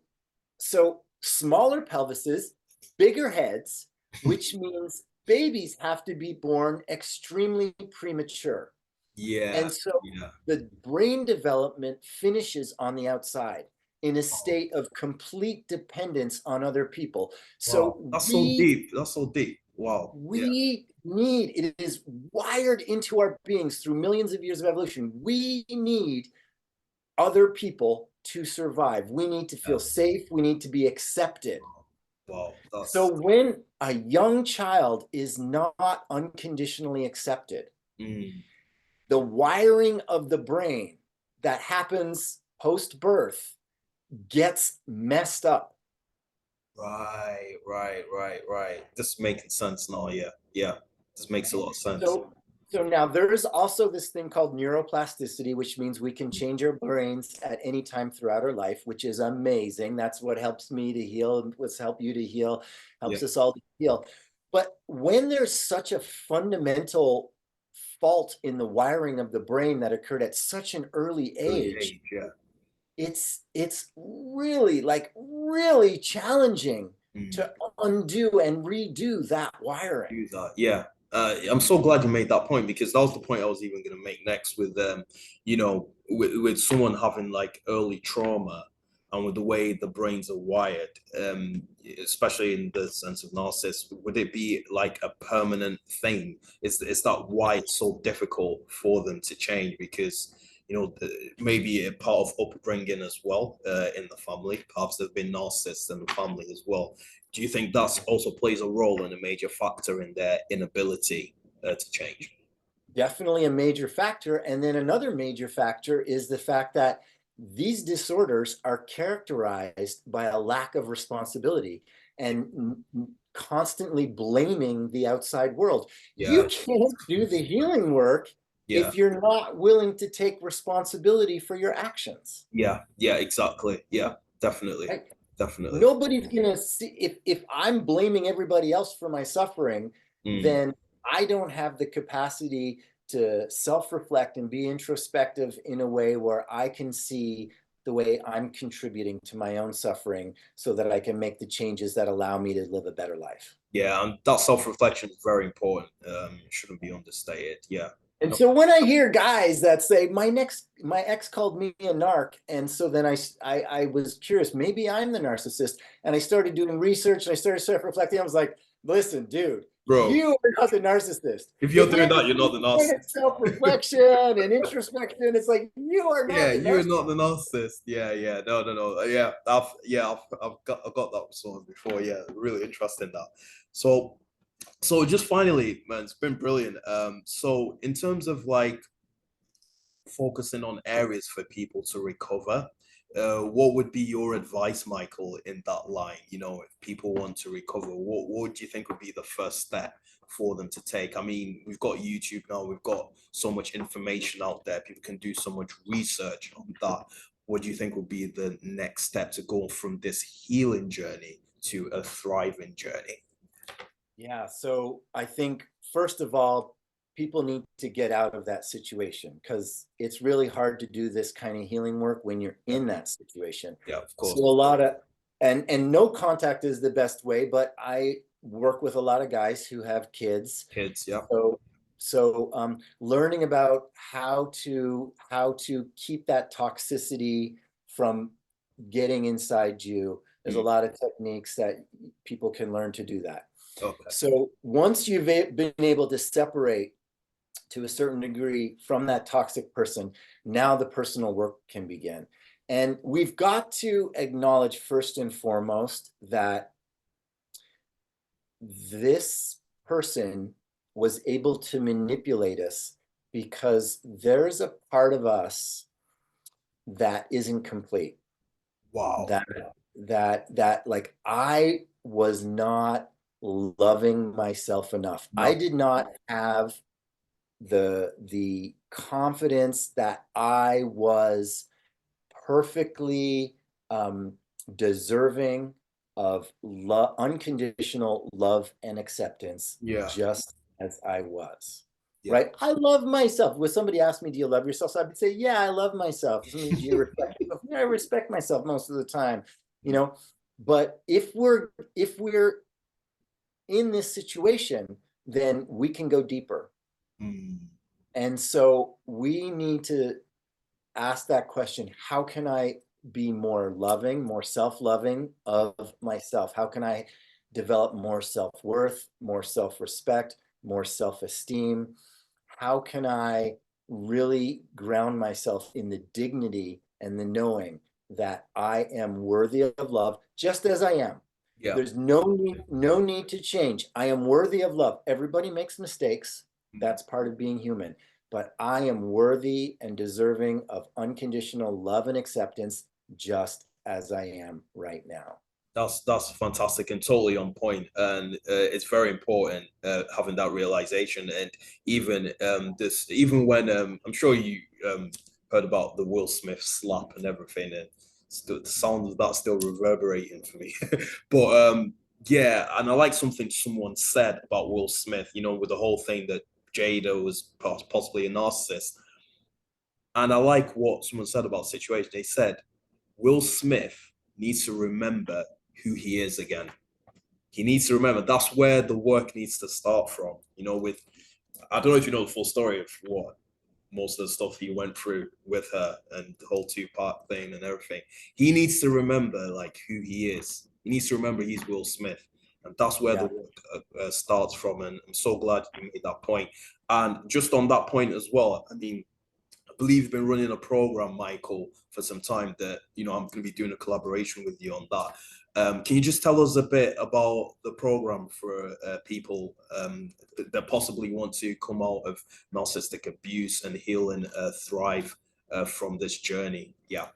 So smaller pelvises, bigger heads, which means babies have to be born extremely premature. Yeah, And so yeah. the brain development finishes on the outside in a state of complete dependence on other people. Wow, So that's so we deep. That's so deep. Wow. Yeah. we need, it is wired into our beings through millions of years of evolution. We need other people to survive. We need to Yeah. feel safe. We need to be accepted. Wow. So when a young child is not unconditionally accepted, Mm, the wiring of the brain that happens post birth gets messed up. right. This is making sense now. Yeah. Yeah. This makes a lot of sense. So now there's also this thing called neuroplasticity, which means we can change our brains at any time throughout our life, which is amazing. That's what helps me to heal, what's help you to heal, Yeah. helps us all to heal. But when there's such a fundamental fault in the wiring of the brain that occurred at such an early Early age, age. Yeah. it's really challenging Mm. to undo and redo that wiring. Do that. Yeah. I'm so glad you made that point because that was the point I was even going to make next with with someone having like early trauma. and with the way the brains are wired, especially in the sense of narcissists, would it be like a permanent thing? Is that why it's so difficult for them to change? Because maybe a part of upbringing as well, in the family. Perhaps there've been narcissists in the family as well. Do you think that also plays a role and a major factor in their inability to change? Definitely a major factor. And then another major factor is the fact that these disorders are characterized by a lack of responsibility and constantly blaming the outside world. Yeah, You can't do the healing work yeah, if you're not willing to take responsibility for your actions. yeah, exactly. Yeah, definitely, Right? definitely. Nobody's gonna see if I'm blaming everybody else for my suffering, Mm. then I don't have the capacity to self-reflect and be introspective in a way where I can see the way I'm contributing to my own suffering so that I can make the changes that allow me to live a better life. Yeah, and that self-reflection is very important. Shouldn't be understated. Yeah. And No, so when I hear guys that say my ex called me a narc, and so then I was curious, maybe I'm the narcissist, and I started doing research and I started self-reflecting. I was like, listen, dude, bro, you are not the narcissist. if you're If doing you're that, you're not the doing narcissist. self-reflection and introspection, it's like you are Yeah, not the you're narcissist. not the narcissist. Yeah, yeah, no, no, no. I've got that response before. Yeah, really interesting that. So, so just finally, man, it's been brilliant. So in terms of like focusing on areas for people to recover, what would be your advice, Michael, in that line? If people want to recover, what do you think would be the first step for them to take? I mean, we've got YouTube now, we've got so much information out there, people can do so much research on that. What do you think would be the next step to go from this healing journey to a thriving journey? Yeah, so I think first of all, people need to get out of that situation because it's really hard to do this kind of healing work when you're Yeah, in that situation. yeah, of So course. a lot of and no contact is the best way, but I work with a lot of guys who have kids. Kids, yeah. So learning about how to keep that toxicity from getting inside you. There's a Mm, lot of techniques that people can learn to do that. okay. So once you've been able to separate to a certain degree from that toxic person, now the personal work can begin. And we've got to acknowledge first and foremost that this person was able to manipulate us because there's a part of us that isn't complete. Wow. That like I was not loving myself enough. I No. did not have the confidence that I was perfectly deserving of unconditional love and acceptance, Yeah. just as I was. Yeah. Right? I love myself. When somebody asked me, "Do you love yourself?" So I would say, "Yeah, I love myself." Somebody, "Do you respect yourself?" Yeah, I respect myself most of the time. You know, but if we're in this situation, then we can go deeper. Mm. And so we need to ask that question, how can I be more loving, more self-loving of myself? How can I develop more self-worth, more self-respect, more self-esteem? How can I really ground myself in the dignity and the knowing that I am worthy of love just as I am? Yeah. There's no need to change. I am worthy of love. Everybody makes mistakes. Mm. That's part of being human. But I am worthy and deserving of unconditional love and acceptance just as I am right now. That's fantastic and totally on point, and it's very important having that realization. And even when I'm sure you heard about the Will Smith slap and everything, and still, the sound of that still reverberating for me. But yeah, and I like something someone said about Will Smith. With the whole thing that Jada was possibly a narcissist, and I like what someone said about the situation. They said Will Smith needs to remember who he is again. He needs to remember that's where the work needs to start from. With I don't know if you know the full story of what most of the stuff he went through with her and the whole two-part thing and everything. He needs to remember like who he is. He needs to remember he's Will Smith. And that's where the work starts from. And I'm so glad you made that point. And just on that point as well, I mean, I believe you've been running a program, Michael, for some time that, I'm going to be doing a collaboration with you on that. Can you just tell us a bit about the program for people that possibly want to come out of narcissistic abuse and heal and thrive from this journey? Yeah.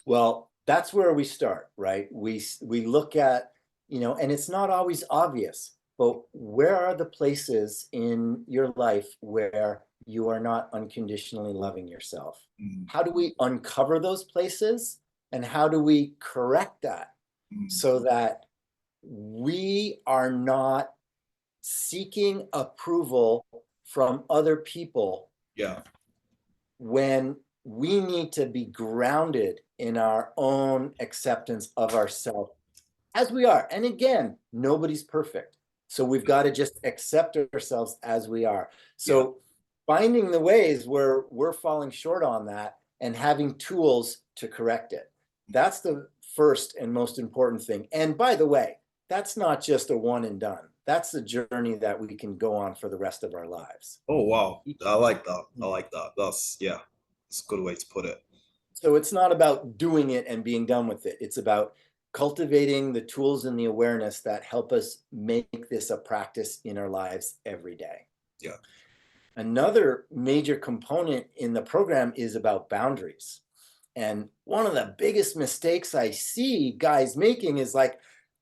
Well, that's where we start, right? We look at, and it's not always obvious, but where are the places in your life where you are not unconditionally loving yourself? How do we uncover those places, and how do we correct that so that we are not seeking approval from other people? Yeah. When we need to be grounded in our own acceptance of ourselves as we are. And again, nobody's perfect. So we've got to just accept ourselves as we are. So finding the ways where we're falling short on that and having tools to correct it. That's the first and most important thing. And by the way, that's not just a one and done. That's the journey that we can go on for the rest of our lives. Oh, wow. I like that. I like that. That's a good way to put it. So it's not about doing it and being done with it. It's about cultivating the tools and the awareness that help us make this a practice in our lives every day. Yeah. Another major component in the program is about boundaries. And one of the biggest mistakes I see guys making is like,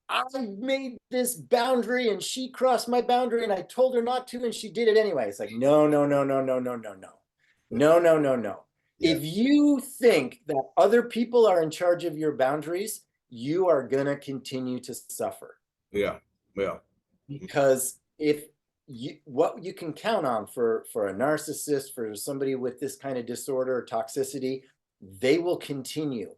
I made this boundary and she crossed my boundary and I told her not to and she did it anyway. It's like, no, no, no, no, no, no, no, no. No, no, no, no. Yeah. If you think that other people are in charge of your boundaries, you are going to continue to suffer. Yeah. Yeah. Because what you can count on for a narcissist, for somebody with this kind of disorder or toxicity, they will continue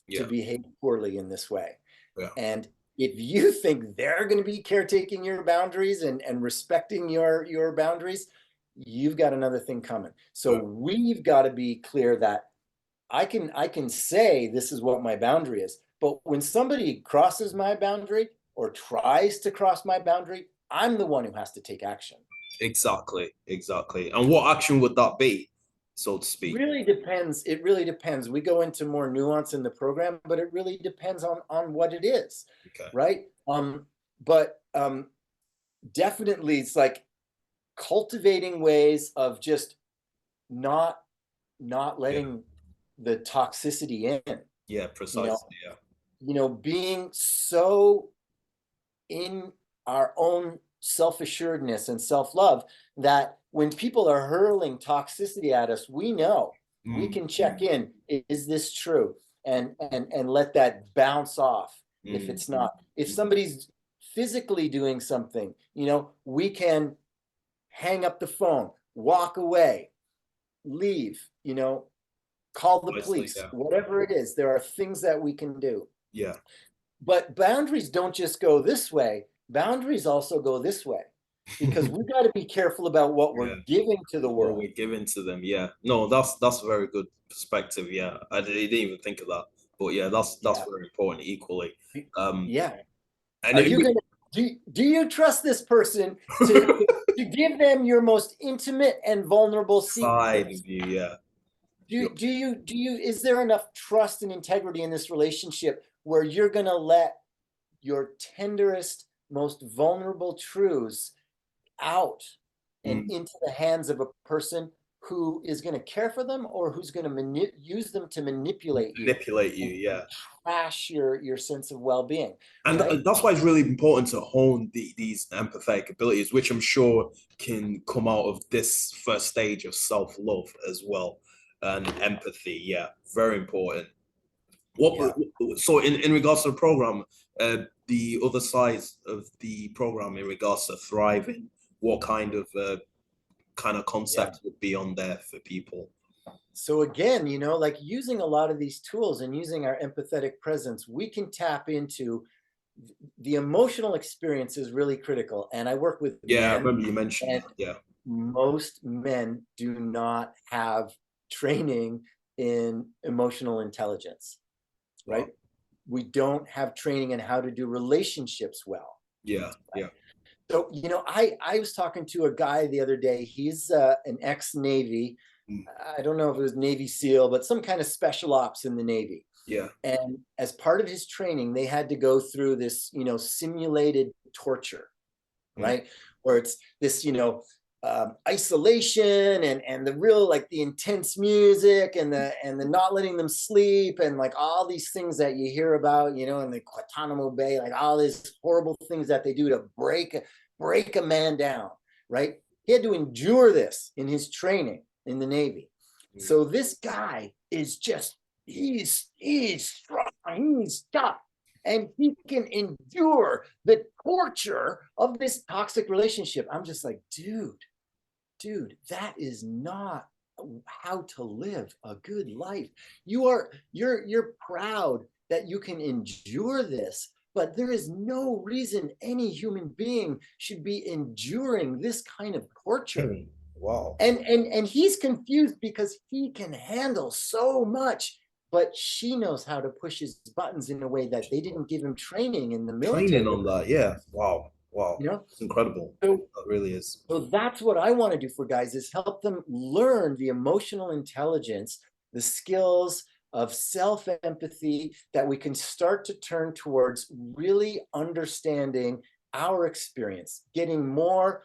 to behave poorly in this way. Yeah. And if you think they're going to be caretaking your boundaries and respecting your boundaries, you've got another thing coming. So we've got to be clear that I can say this is what my boundary is, but when somebody crosses my boundary or tries to cross my boundary, I'm the one who has to take action. Exactly. And what action would that be, so to speak? Really depends. It really depends. We go into more nuance in the program, but it really depends on what it is. Okay. Right. But definitely it's like cultivating ways of just not letting the toxicity in. Yeah, precisely. Being so in our own self-assuredness and self-love that when people are hurling toxicity at us, we know we can check in. Is this true? And let that bounce off. If it's not, if somebody's physically doing something, we can hang up the phone, walk away, leave, call the police, whatever it is. There are things that we can do. Yeah. But boundaries don't just go this way. Boundaries also go this way, because we've got to be careful about what we're giving to the world. What we're giving to them. Yeah. No, that's a very good perspective. Yeah. I didn't even think of that. But yeah, that's very important equally. Yeah. And are you gonna do you trust this person to give them your most intimate and vulnerable side of you? Yeah. Do you is there enough trust and integrity in this relationship where you're going to let your tenderest, most vulnerable truths out and into the hands of a person who is going to care for them, or who's going to use them to manipulate you? Trash your sense of well-being. And that's why it's really important to hone these empathetic abilities, which I'm sure can come out of this first stage of self-love as well. And empathy, very important. So in regards to the program, the other side of the program in regards to thriving, what kind of concepts would be on there for people? So again, like using a lot of these tools and using our empathetic presence, we can tap into the emotional experience is really critical. And I work with I remember you mentioned most men do not have training in emotional intelligence, right? Wow. We don't have training in how to do relationships well. Yeah. Yeah. So, I was talking to a guy the other day. He's an ex-Navy. Mm. I don't know if it was Navy SEAL, but some kind of special ops in the Navy. Yeah. And as part of his training, they had to go through this, simulated torture, right? Where it's this, isolation and the real, like, the intense music and the not letting them sleep, and like all these things that you hear about, in the Guantanamo Bay, like all these horrible things that they do to break a man down, right? He had to endure this in his training in the Navy. So this guy is just, he's strong, he's tough, and he can endure the torture of this toxic relationship. I'm just like, dude, that is not how to live a good life. You're proud that you can endure this, but there is no reason any human being should be enduring this kind of torture. Wow. And he's confused because he can handle so much, but she knows how to push his buttons in a way that they didn't give him training in the Training military. on that. Yeah. Wow. Wow. It's incredible. So, That really is. so that's what I want to do for guys, is help them learn the emotional intelligence, the skills of self-empathy, that we can start to turn towards really understanding our experience, getting more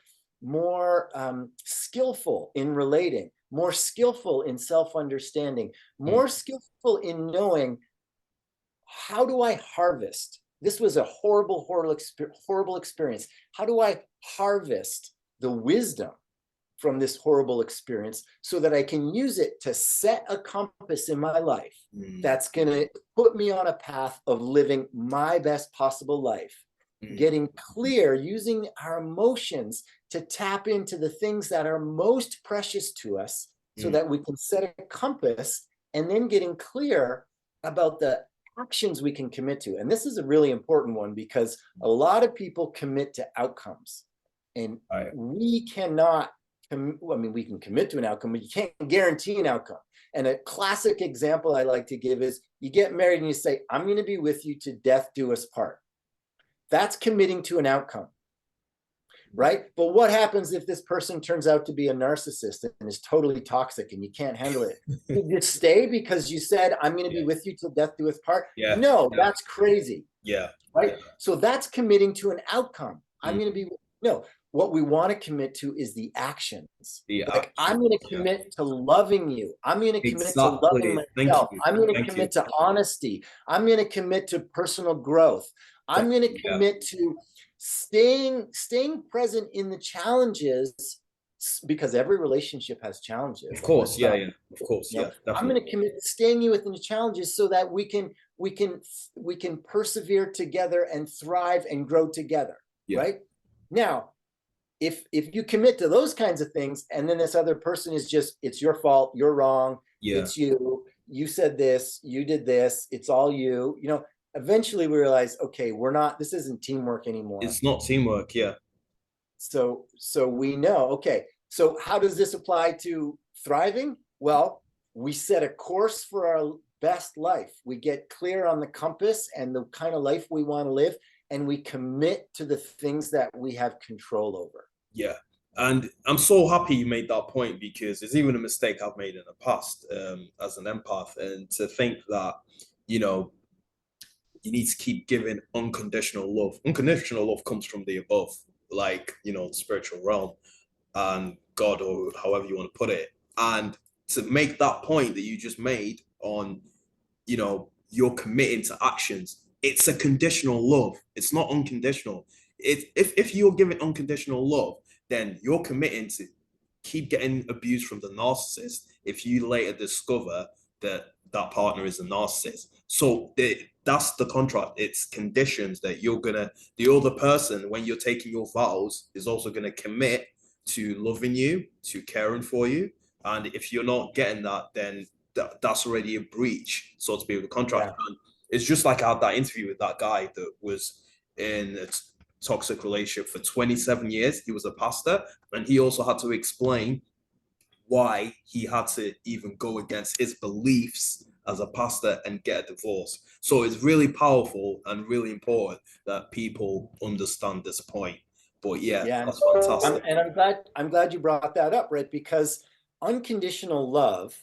skillful in relating, more skillful in self-understanding, more skillful in knowing, how do I harvest? This was a horrible experience. How do I harvest the wisdom from this horrible experience so that I can use it to set a compass in my life that's going to put me on a path of living my best possible life, getting clear, using our emotions to tap into the things that are most precious to us so that we can set a compass, and then getting clear about the actions we can commit to. And this is a really important one, because a lot of people commit to outcomes, and we cannot, we can commit to an outcome, but you can't guarantee an outcome. And a classic example I like to give is, you get married and you say, I'm going to be with you to death do us part. That's committing to an outcome, right? But what happens if this person turns out to be a narcissist and is totally toxic and you can't handle it? Did you stay because you said, I'm going to be with you till death do us part? No, that's crazy. Right? So that's committing to an outcome. I'm going to be, no, what we want to commit to is the actions. Like, I'm going to commit to loving you. I'm going to commit to loving myself. I'm going to commit to honesty. I'm going to commit to personal growth. I'm going to commit to staying present in the challenges, because every relationship has challenges. Of course, of course, definitely. I'm going to commit to staying within the challenges so that we can persevere together and thrive and grow together. Right now, if you commit to those kinds of things, and then this other person is just, it's your fault, you're wrong, it's you said this, you did this, it's all you, eventually we realize, okay, this isn't teamwork anymore. It's not teamwork. So we know, okay, so how does this apply to thriving? Well, we set a course for our best life. We get clear on the compass and the kind of life we want to live, and we commit to the things that we have control over. And I'm so happy you made that point, because it's even a mistake I've made in the past as an empath, and to think that, you need to keep giving unconditional love. Unconditional love comes from the above, like, the spiritual realm and God, or however you want to put it. And to make that point that you just made on, you're committing to actions, it's a conditional love. It's not unconditional. If you're giving unconditional love, then you're committing to keep getting abused from the narcissist if you later discover that that partner is a narcissist. So that's the contract. It's conditions that the other person, when you're taking your vows, is also going to commit to loving you, to caring for you. And if you're not getting that, then that's already a breach, so to speak, of the contract. And it's just like I had that interview with that guy that was in toxic relationship for 27 years. He was a pastor, and he also had to explain why he had to even go against his beliefs as a pastor and get a divorce. So it's really powerful and really important that people understand this point. But yeah, that's fantastic. And I'm glad you brought that up, right? Because unconditional love,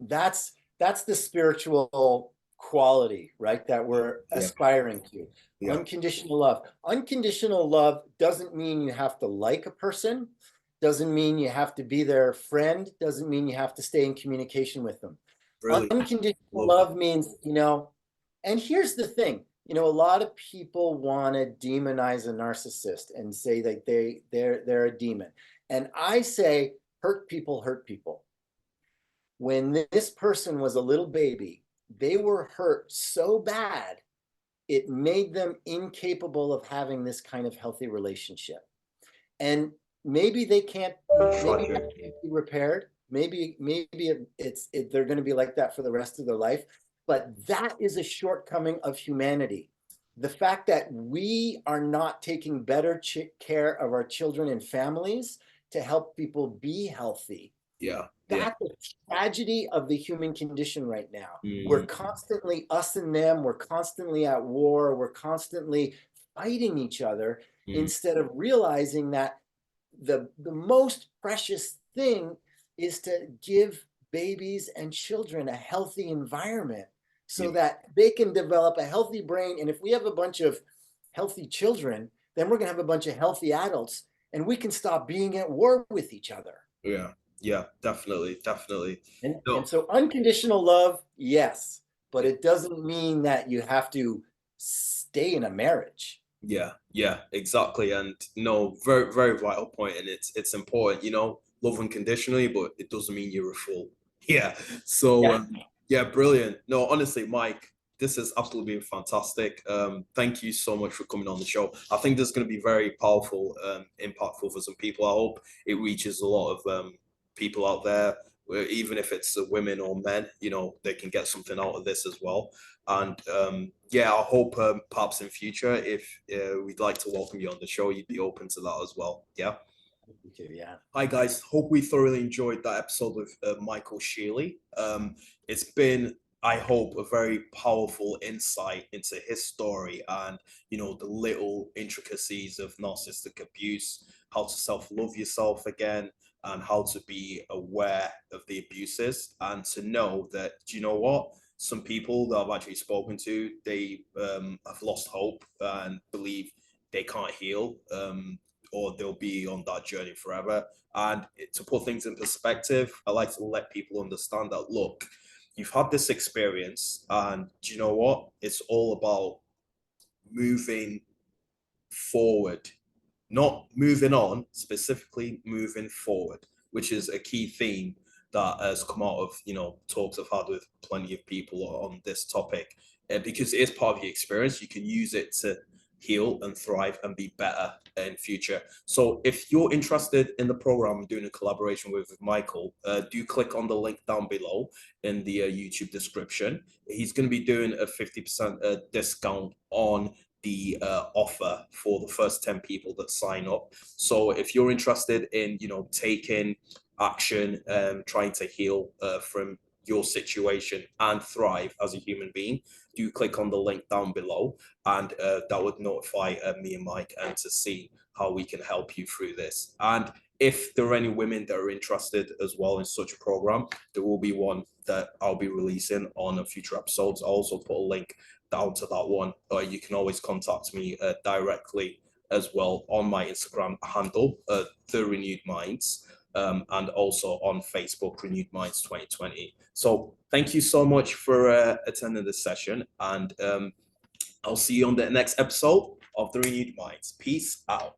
that's the spiritual quality, right? That we're aspiring to. Yeah. Unconditional love. Unconditional love doesn't mean you have to like a person, doesn't mean you have to be their friend, doesn't mean you have to stay in communication with them. Really Unconditional love love that. means, and here's the thing, a lot of people want to demonize a narcissist and say that they're a demon. And I say, hurt people hurt people. When this person was a little baby, they were hurt so bad, it made them incapable of having this kind of healthy relationship. And maybe they can't, maybe it can't be repaired. Maybe they're going to be like that for the rest of their life. But that is a shortcoming of humanity. The fact that we are not taking better care of our children and families to help people be healthy. That's a tragedy of the human condition right now. We're constantly, us and them, we're constantly at war, we're constantly fighting each other instead of realizing that the most precious thing is to give babies and children a healthy environment so that they can develop a healthy brain. And if we have a bunch of healthy children, then we're going to have a bunch of healthy adults, and we can stop being at war with each other. Yeah, definitely. And so unconditional love, yes, but it doesn't mean that you have to stay in a marriage. Yeah, exactly. And very, very vital point. And it's important, love unconditionally, but it doesn't mean you're a fool. Yeah. So brilliant. No, honestly, Mike, this has absolutely been fantastic. Thank you so much for coming on the show. I think this is going to be very powerful, impactful for some people. I hope it reaches a lot of people out there, even if it's women or men, they can get something out of this as well. And I hope perhaps in future, if we'd like to welcome you on the show, you'd be open to that as well. Yeah. Yeah. Hi guys, hope we thoroughly enjoyed that episode with Michael Shealy. It's been, I hope, a very powerful insight into his story and the little intricacies of narcissistic abuse, how to self-love yourself again, and how to be aware of the abuses, and to know that, do you know what? Some people that I've actually spoken to, they have lost hope and believe they can't heal, or they'll be on that journey forever. And to put things in perspective, I like to let people understand that, look, you've had this experience, and do you know what? It's all about moving forward, not moving on, specifically moving forward, which is a key theme that has come out of talks I've had with plenty of people on this topic. Because it is part of the experience, you can use it to heal and thrive and be better in future. So if you're interested in the program I'm doing a collaboration with Michael, do click on the link down below in the YouTube description. He's going to be doing a 50% discount on the offer for the first 10 people that sign up. So if you're interested in taking action, trying to heal from your situation and thrive as a human being, do click on the link down below, and that would notify me and Mike, and to see how we can help you through this. And if there are any women that are interested as well in such a program, there will be one that I'll be releasing on a future episodes. I'll also put a link down to that one. You can always contact me directly as well on my Instagram handle, The Renewed Minds, and also on Facebook, Renewed Minds 2020. So thank you so much for attending this session, and I'll see you on the next episode of The Renewed Minds. Peace out.